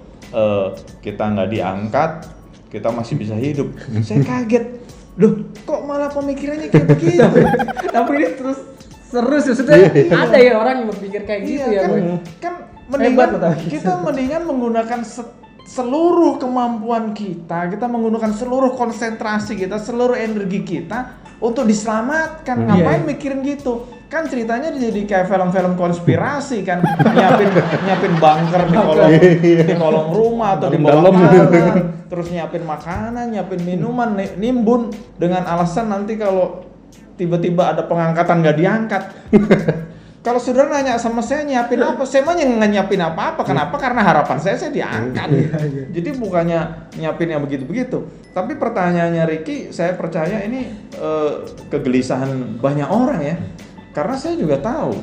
kita nggak diangkat, kita masih bisa hidup. Saya kaget, loh kok malah pemikirannya kayak begitu? Tapi ini terus seru sih, maksudnya ada ya orang yang berpikir kayak gitu ya. Kan mendingan menggunakan seluruh kemampuan kita menggunakan seluruh konsentrasi kita, seluruh energi kita untuk diselamatkan. Ngapain mikirin gitu? Kan ceritanya jadi kayak film-film konspirasi kan, nyiapin bunker di kolong rumah atau di bawah tanah, terus nyiapin makanan, nyiapin minuman, nimbun dengan alasan nanti kalau tiba-tiba ada pengangkatan nggak diangkat. Kalau saudara nanya sama saya nyiapin apa, saya mah nggak nyiapin apa-apa. Kenapa? Karena harapan saya diangkat. Jadi bukannya nyiapin yang begitu-begitu. Tapi pertanyaannya Ricky, saya percaya ini kegelisahan banyak orang ya. Karena saya juga tahu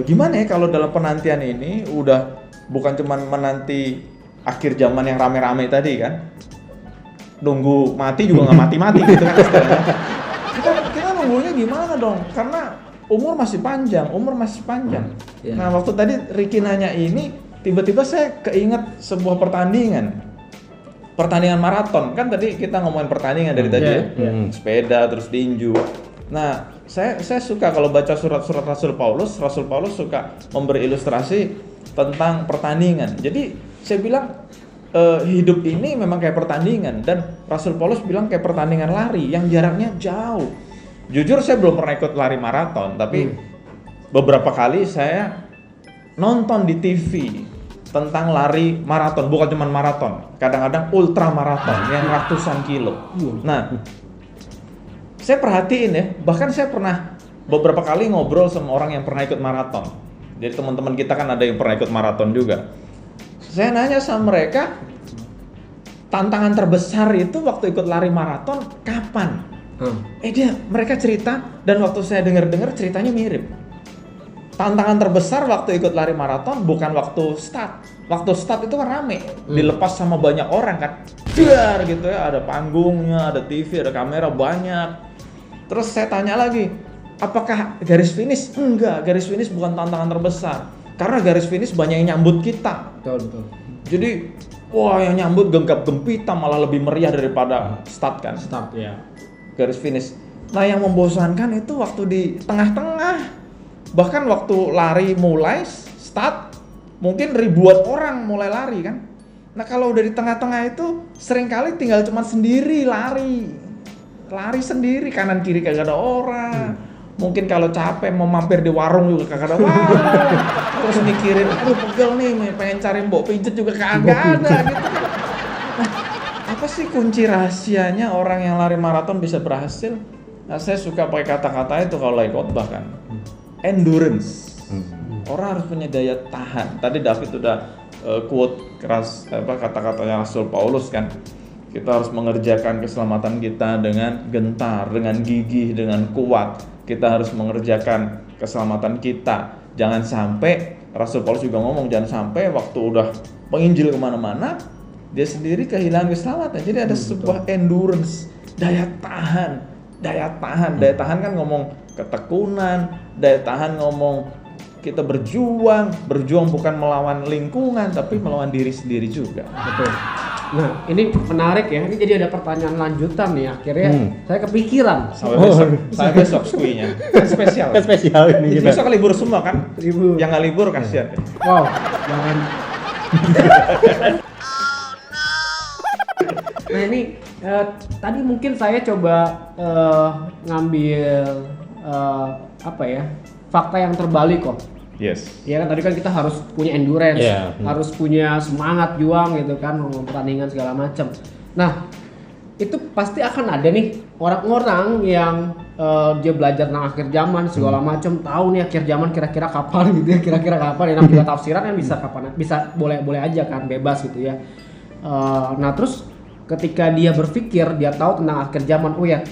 gimana ya kalau dalam penantian ini udah bukan cuma menanti akhir zaman yang rame-rame tadi kan. Nunggu mati juga nggak mati-mati gitu kan istilahnya. Kita nunggunya gimana dong? Karena umur masih panjang. Nah, waktu tadi Ricky nanya ini, tiba-tiba saya keinget sebuah pertandingan maraton. Kan tadi kita ngomongin pertandingan dari tadi ya. Sepeda, terus tinju. Nah, saya suka kalau baca surat-surat Rasul Paulus suka memberi ilustrasi tentang pertandingan. Jadi, saya bilang hidup ini memang kayak pertandingan, dan Rasul Paulus bilang kayak pertandingan lari yang jaraknya jauh. Jujur saya belum pernah ikut lari maraton, tapi beberapa kali saya nonton di TV tentang lari maraton, bukan cuma maraton, kadang-kadang ultra maraton yang ratusan kilo. Nah, saya perhatiin ya, bahkan saya pernah beberapa kali ngobrol sama orang yang pernah ikut maraton. Jadi teman-teman kita kan ada yang pernah ikut maraton juga. Saya nanya sama mereka, tantangan terbesar itu waktu ikut lari maraton kapan? Mereka cerita, dan waktu saya dengar ceritanya mirip. Tantangan terbesar waktu ikut lari maraton bukan waktu start. Waktu start itu kan rame, dilepas sama banyak orang kan, dar gitu ya, ada panggungnya, ada TV, ada kamera banyak. Terus saya tanya lagi, apakah garis finish? Enggak, garis finish bukan tantangan terbesar, karena garis finish banyak yang nyambut kita. Betul. Jadi, wah yang nyambut genggam-gempitan malah lebih meriah daripada start kan. Start ya. Garis finish. Nah, yang membosankan itu waktu di tengah-tengah. Bahkan waktu lari mulai start, mungkin ribuan orang mulai lari kan. Nah, kalau udah di tengah-tengah itu seringkali tinggal cuma sendiri lari sendiri, kanan kiri kagak ada orang. mungkin kalau capek mau mampir di warung juga kagak ada warung. Terus mikirin, aduh pegel nih, pengen cari mbok pijet juga kagak ada gitu. Nah, apa sih kunci rahasianya orang yang lari maraton bisa berhasil? Nah, saya suka pakai kata-kata itu kalau lagi khotbah kan. Endurance. Orang harus punya daya tahan. Tadi David udah quote keras kata-katanya Rasul Paulus kan. Kita harus mengerjakan keselamatan kita dengan gentar, dengan gigih, dengan kuat. Kita harus mengerjakan keselamatan kita. Jangan sampai, Rasul Paulus juga ngomong, jangan sampai waktu udah penginjil kemana-mana, dia sendiri kehilangan keselamatan. Jadi ada sebuah endurance, daya tahan. Daya tahan kan ngomong ketekunan, daya tahan ngomong kita berjuang bukan melawan lingkungan, tapi melawan diri sendiri juga. Betul. Nah, ini menarik ya. Ini jadi ada pertanyaan lanjutan nih. Akhirnya saya kepikiran. Sampai besok skuinya. Kan spesial. Kan spesial ini kita. Besok libur semua kan? Libur. Yang nggak libur kasihan. Wow, jangan. Nah ini tadi mungkin saya coba ngambil apa ya, fakta yang terbalik kok. Yes. Ya kan tadi kan kita harus punya endurance, harus punya semangat juang gitu kan, ngomong pertandingan segala macam. Nah itu pasti akan ada nih orang-orang yang dia belajar tentang akhir zaman segala macam, tahu nih akhir zaman kira-kira kapan gitu ya, kira-kira kapan. Yang juga tafsiran yang bisa kapan, bisa boleh aja kan, bebas gitu ya. Nah terus ketika dia berpikir, dia tahu tentang akhir zaman, oh ya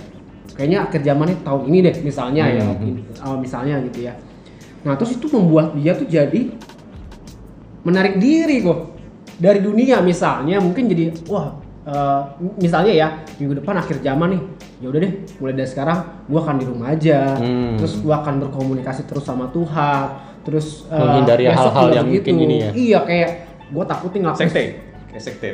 kayaknya akhir zaman ini tahun ini deh misalnya ya, misalnya gitu ya. Nah terus itu membuat dia tuh jadi menarik diri kok dari dunia, misalnya mungkin jadi wah misalnya ya minggu depan akhir zaman nih, ya udah deh mulai dari sekarang gua akan di rumah aja, terus gua akan berkomunikasi terus sama Tuhan, terus menghindari hal-hal yang mungkin ini ya. Iya, kayak gua takutin ngelakuin kayak sekte,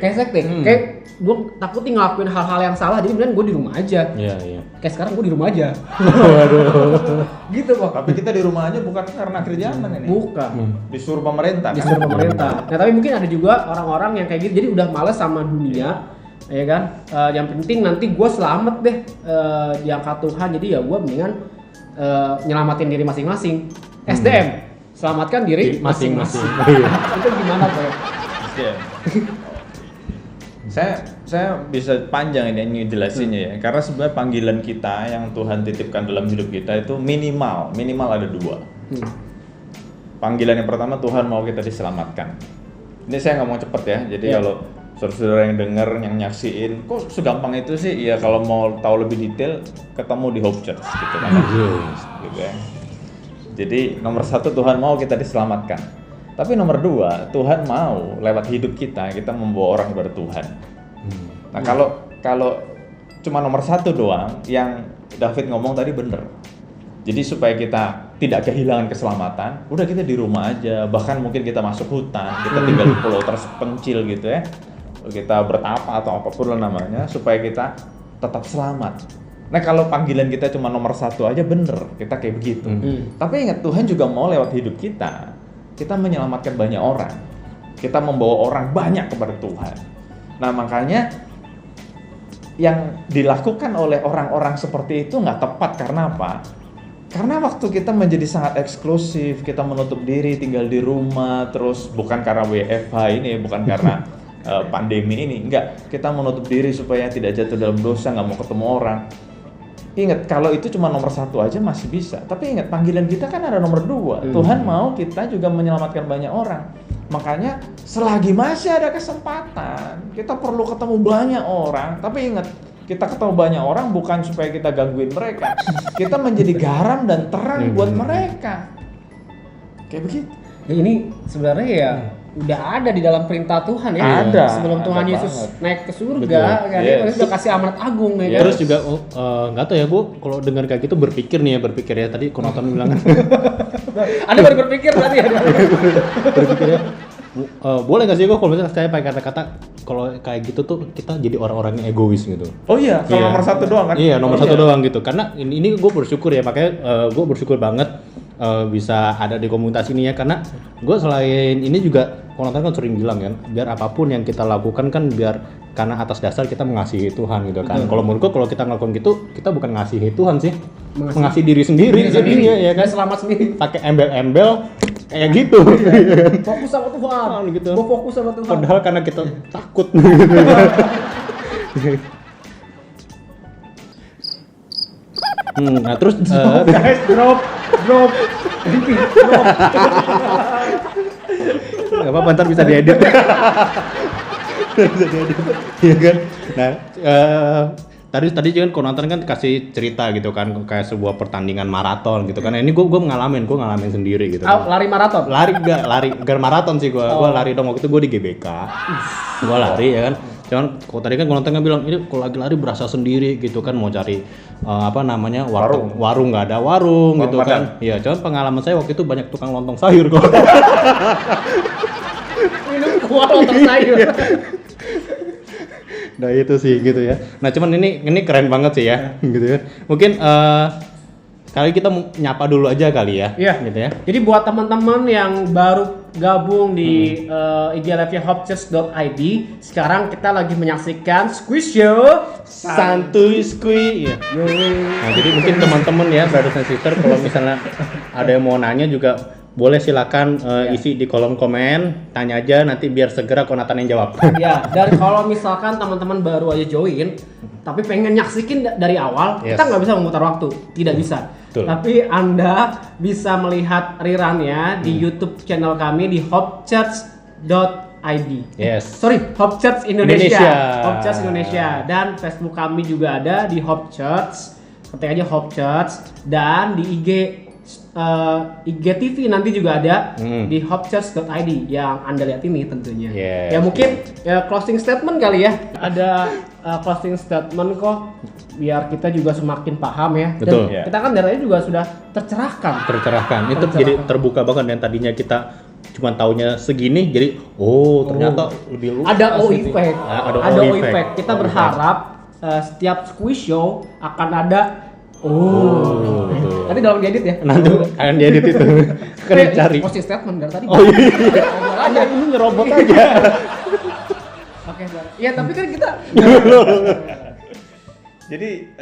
kayak gue takutin ngelakuin hal-hal yang salah, jadi kemudian gue di rumah aja. Iya. Kayak sekarang gue di rumah aja. Waduh. Gitu kok. Tapi kita di rumah aja bukan karena akhir zaman ini. Bukan. Disuruh pemerintah. Disuruh pemerintah. Nah tapi mungkin ada juga orang-orang yang kayak gitu, jadi udah males sama dunia, ya kan. Yang penting nanti gue selamat deh, diangkat Tuhan. Jadi ya gue mendingan nyelamatin diri masing-masing. SDM, selamatkan diri masing-masing. Itu gimana Pak? Saya bisa panjang ini jelasinnya ya, karena sebenarnya panggilan kita yang Tuhan titipkan dalam hidup kita itu minimal ada dua. Panggilan yang pertama, Tuhan mau kita diselamatkan. Ini saya nggak mau cepet ya, jadi kalau saudara-saudara yang dengar, yang nyaksiin, kok segampang itu sih? Ya kalau mau tahu lebih detail, ketemu di Hope Church gitu kan. Gitu ya. Jadi nomor satu, Tuhan mau kita diselamatkan. Tapi nomor dua, Tuhan mau lewat hidup kita membawa orang kepada Tuhan. Nah kalau cuma nomor satu doang, yang David ngomong tadi bener. Jadi supaya kita tidak kehilangan keselamatan, udah kita di rumah aja. Bahkan mungkin kita masuk hutan, kita tinggal di pulau terpencil gitu ya. Kita bertapa atau apapun lah namanya, supaya kita tetap selamat. Nah kalau panggilan kita cuma nomor satu aja bener, kita kayak begitu. Tapi ingat, Tuhan juga mau lewat hidup kita menyelamatkan banyak orang, kita membawa orang banyak kepada Tuhan. Nah makanya yang dilakukan oleh orang-orang seperti itu nggak tepat. Karena apa? Karena waktu kita menjadi sangat eksklusif, kita menutup diri, tinggal di rumah, terus bukan karena WFH ini, bukan karena pandemi ini, enggak. Kita menutup diri supaya tidak jatuh dalam dosa, nggak mau ketemu orang. Ingat, kalau itu cuma nomor satu aja masih bisa. Tapi ingat, panggilan kita kan ada nomor dua. Tuhan mau kita juga menyelamatkan banyak orang. Makanya selagi masih ada kesempatan, kita perlu ketemu banyak orang. Tapi ingat, kita ketemu banyak orang bukan supaya kita gangguin mereka. Kita menjadi garam dan terang buat mereka. Kayak begitu. Ya, ini sebenarnya ya udah ada di dalam perintah Tuhan ya. Ada. Sebelum Tuhan Yesus naik ke surga, kan Yes. udah kasih amanat agung ya. Terus juga nggak tahu ya, gue kalau dengar kayak gitu berpikir ya tadi Konoton bilang Anda baru berpikir tadi ya. berpikir ya. Boleh nggak sih gue kalau misalnya saya pakai kata-kata kalau kayak gitu tuh kita jadi orang-orang yang egois gitu. Oh iya, kalau nomor satu doang kan? Iya, nomor satu doang gitu. Karena ini gue bersyukur ya, makanya gue bersyukur banget bisa ada di komunitas ini ya, karena gue selain ini juga Konatan kan sering bilang kan, biar apapun yang kita lakukan kan biar karena atas dasar kita mengasihi Tuhan gitu kan. Kalau menurut gue kalau kita ngelakuin gitu, kita bukan ngasihi Tuhan sih, mengasihi diri sendiri jadinya ya kan. Selamat sendiri. Pakai embel-embel kayak gitu. Fokus sama Tuhan gitu. Gua fokus sama Tuhan. Padahal karena kita takut. Nah terus Guys, drop. nggak apa-apa, ntar bisa diedit. Bisa diedit, iya kan. Nah tadi kan Konatan kan kasih cerita gitu kan, kayak sebuah pertandingan maraton gitu kan. Nah, ini gue ngalamin sendiri gitu. Lari maraton. Lari maraton sih gue lari dong, waktu itu gue di GBK. Gue lari ya kan. Cuman kalau tadi kan Konatan kan bilang ini kalau lagi lari berasa sendiri gitu kan, mau cari warung nggak ada warung gitu kan. Iya, cuman pengalaman saya waktu itu banyak tukang lontong sayur kok. Minum kuah lontong sayur. Nah itu sih gitu ya. Nah cuman ini keren banget sih ya, gitu ya. Mungkin kali kita nyapa dulu aja kali ya, gitu ya. Jadi buat teman-teman yang baru gabung di IG Live-nya hopchurch.id, sekarang kita lagi menyaksikan Squish Show Santuy Squee. Iya. Nah jadi mungkin teman-teman ya, brothers and sister, kalau misalnya ada yang mau nanya juga boleh silakan isi di kolom komen, tanya aja nanti biar segera Konatan yang jawab. Ya, dan kalau misalkan teman-teman baru aja join, tapi pengen nyaksikin dari awal, kita nggak bisa memutar waktu, tidak bisa. Betul. Tapi Anda bisa melihat rerunnya di YouTube channel kami di hopchurch.id. Yes. Hopchurch Indonesia. Indonesia. Indonesia. Dan Facebook kami juga ada di Hopchurch. Ketik aja Hopchurch, dan di IG TV nanti juga ada di hopchurch.id yang Anda lihat ini tentunya. Yes. Ya mungkin closing statement kali ya. Ada closing statement kok biar kita juga semakin paham ya. Betul. Dan kita kan dari juga sudah tercerahkan. Itu jadi terbuka banget, yang tadinya kita cuma taunya segini jadi ternyata lebih luas. Ada O-effect. Ada O-effect. Kita berharap setiap squish show akan ada Nanti dalam diedit ya. Nanti akan diedit itu. Kan dicari. Posting statement dari tadi. Oh iya. Ada ini ngerobot aja. Oke, iya tapi kan kita Jadi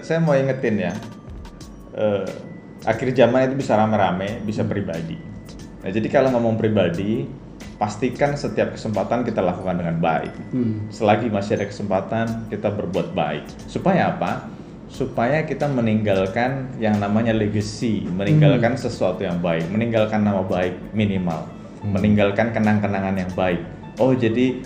saya mau ingetin ya, akhir zaman itu bisa rame-rame, bisa pribadi. Nah jadi kalau ngomong pribadi, pastikan setiap kesempatan kita lakukan dengan baik. Selagi masih ada kesempatan, kita berbuat baik. Supaya apa? Supaya kita meninggalkan yang namanya legacy, meninggalkan sesuatu yang baik, meninggalkan nama baik minimal, meninggalkan kenang-kenangan yang baik. Oh jadi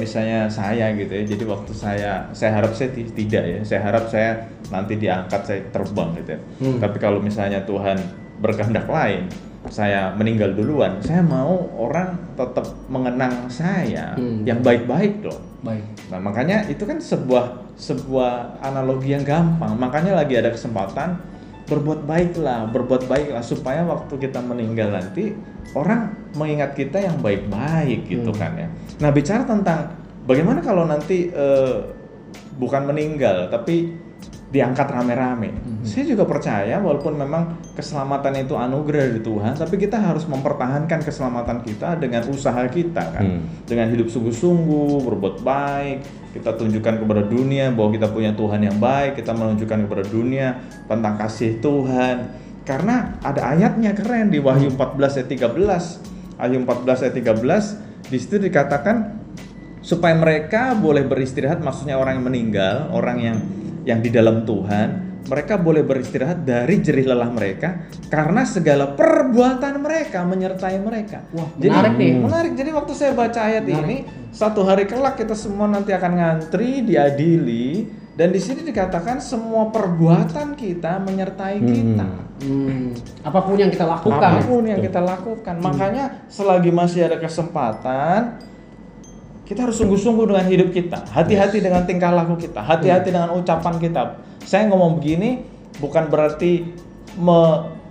misalnya saya gitu ya, jadi waktu saya harap saya tidak ya, saya harap saya nanti diangkat, saya terbang gitu ya. Tapi kalau misalnya Tuhan berkehendak lain, saya meninggal duluan, saya mau orang tetap mengenang saya yang baik-baik dong. baik. Nah makanya itu kan sebuah analogi yang gampang. Makanya lagi ada kesempatan, berbuat baiklah supaya waktu kita meninggal nanti orang mengingat kita yang baik-baik gitu kan ya. Nah bicara tentang bagaimana kalau nanti bukan meninggal tapi diangkat rame-rame. Saya juga percaya walaupun memang keselamatan itu anugerah dari Tuhan, tapi kita harus mempertahankan keselamatan kita dengan usaha kita kan. Dengan hidup sungguh-sungguh, berbuat baik, kita tunjukkan kepada dunia bahwa kita punya Tuhan yang baik, kita menunjukkan kepada dunia tentang kasih Tuhan. Karena ada ayatnya keren di Wahyu 14 ayat 13. Wahyu 14 ayat 13 di situ dikatakan supaya mereka boleh beristirahat, maksudnya orang yang meninggal, orang yang di dalam Tuhan, mereka boleh beristirahat dari jerih lelah mereka karena segala perbuatan mereka menyertai mereka. Wah, jadi menarik nih. Menarik. Jadi waktu saya baca ayat ini, satu hari kelak kita semua nanti akan ngantri, diadili, dan di sini dikatakan semua perbuatan kita menyertai kita. Apapun yang kita lakukan. Kita lakukan. Makanya selagi masih ada kesempatan, kita harus sungguh-sungguh dengan hidup kita, hati-hati dengan tingkah laku kita, hati-hati dengan ucapan kita. Saya ngomong begini bukan berarti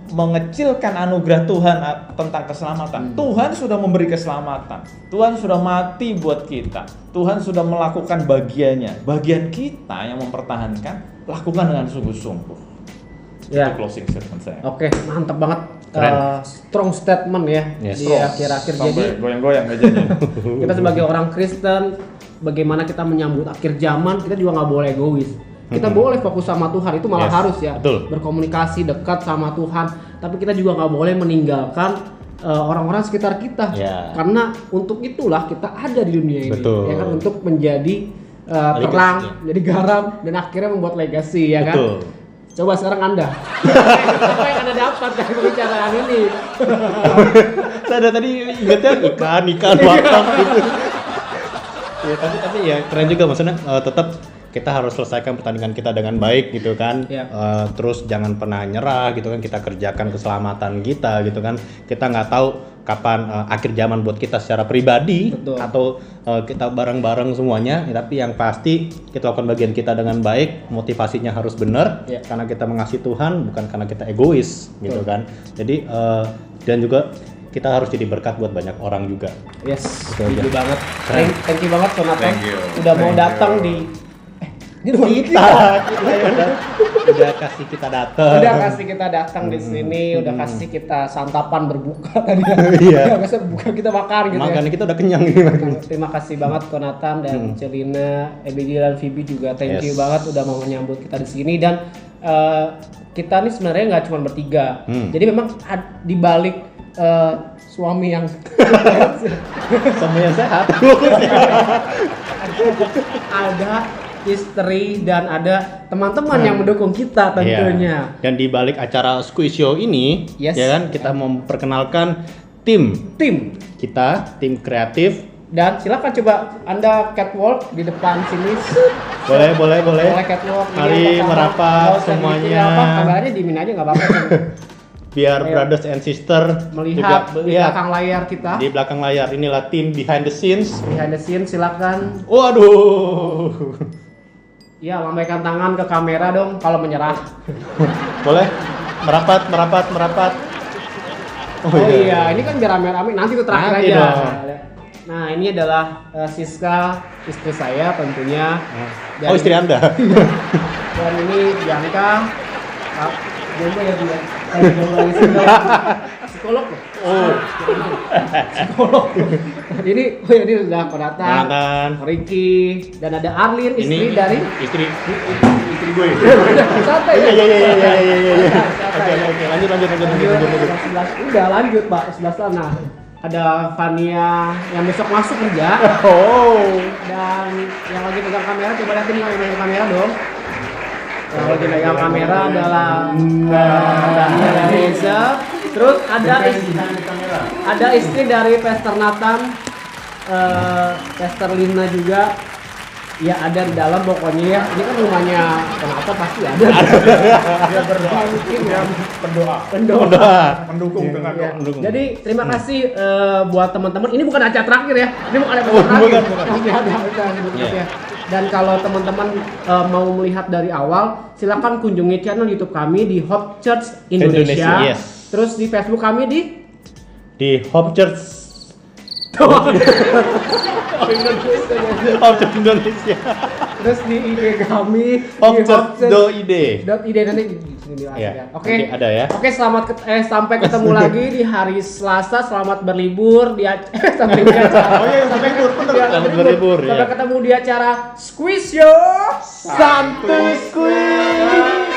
mengecilkan anugerah Tuhan tentang keselamatan. Tuhan sudah memberi keselamatan, Tuhan sudah mati buat kita, Tuhan sudah melakukan bagiannya. Bagian kita yang mempertahankan, lakukan dengan sungguh-sungguh. Ya. Itu closing statement saya. Oke, mantap banget. strong statement ya Yes. di akhir-akhir. Jadi Sampai goyang-goyang mejanya. kita sebagai orang Kristen, bagaimana kita menyambut akhir zaman, kita juga nggak boleh egois. Kita boleh fokus sama Tuhan, itu malah Yes, harus ya. betul. Berkomunikasi dekat sama Tuhan, tapi kita juga nggak boleh meninggalkan orang-orang sekitar kita. Ya. Karena untuk itulah kita ada di dunia ini. Betul. Ya kan, untuk menjadi Legacy, terang, ya. jadi garam, dan akhirnya membuat legacy ya kan. Betul. Coba sekarang Anda. Apa yang Anda dapat dari pembicaraan ini? Saya ada tadi ingatnya ikan wakaf gitu. Ya, tapi ya keren juga, maksudnya tetap kita harus selesaikan pertandingan kita dengan baik gitu kan. Iya. Terus jangan pernah nyerah gitu kan, kita kerjakan keselamatan kita gitu kan. Kita nggak tahu kapan akhir zaman buat kita secara pribadi. Betul. Atau kita bareng-bareng semuanya, ya, tapi yang pasti kita lakukan bagian kita dengan baik, motivasinya harus benar. Iya. Karena kita mengasihi Tuhan, bukan karena kita egois gitu kan. Jadi dan juga kita harus jadi berkat buat banyak orang juga. Yes, Betul setuju aja. banget. Keren. Thank you banget Sonatan. Thank you. Udah mau Thank datang you. di ini rumah kita. Udah kasih kita datang. Udah kasih kita datang di sini, udah kasih kita santapan berbuka tadi. Iya. Ya, biasa buka kita makan gitu Makanya ya. kita udah kenyang nih makan. Terima kasih banget Konatan dan Celina, EBD dan Vivi juga thank you Yes. banget udah mau menyambut kita di sini. Dan kita nih sebenarnya nggak cuma bertiga. Jadi memang di balik suami yang Sama yang sehat. ada istri dan ada teman-teman yang mendukung kita tentunya. Iya. Dan di balik acara Squeeze Show ini, Yes. ya kan, kita memperkenalkan tim kita, tim kreatif. Dan silakan coba Anda catwalk di depan sini. Boleh. Boleh catwalk. ini Mari yang pertama. merapat Nggak usah semuanya. gitu, apa, kameranya dimin aja nggak apa-apa. Biar Ayo. brothers and sister Melihat juga di ya, belakang layar kita. di belakang layar. Inilah tim behind the scenes. Behind the scene silakan. Waduh. Ya, lambaikan tangan ke kamera dong kalau menyerah. Boleh? Merapat. Oh iya, ini kan biar rame-rame, nanti tuh terakhir Nanti aja. dong. Nah, ini adalah Siska, istri saya tentunya. Oh, istri Anda. Dan ini Bianca. Jomblo ya dia. Jomblo lagi psikolog loh. Oh. Psikolog. Ini udah Konatan, Konatan. Ricky, dan ada Arlin, istri dari istri gue. santai ya. Iya. Santai. Oke, lanjut. Udah lanjut Pak, sebelah sana. Ada Fania yang besok masuk kerja. Oh. Dan yang lagi pegang kamera, coba liatin yang pegang kamera dong. Yang lagi pegang kamera adalah ada Reza. Terus ada istri dari Pastor Nathan, Pastor Lina juga. Ya ada di dalam pokoknya ya. Ini kan rumahnya Konatan pasti ada. Ya berdoa mungkin ya. Berdoa. Mendukung dengan Ya. Mendukung. Jadi terima kasih buat teman-teman. Ini bukan acara terakhir ya. Ini bukan acara terakhir. bukan. Masih ada Yeah. ya. Dan kalau teman-teman mau melihat dari awal, silakan kunjungi channel YouTube kami di Hope Church Indonesia. Indonesia, yes. Terus di Facebook kami di Hope Church Indonesia. Terus di IG kami Hope di Church.id. .id nanti di sini Iya, ya. Oke. nanti ada ya. Oke, sampai ketemu lagi di hari Selasa. Selamat berlibur di sampai di acara. Oh iya, sampai libur, bener. Iya, Selamat berlibur, ya. Sampai ketemu di acara Squeeze Show. Santuy Squeeze.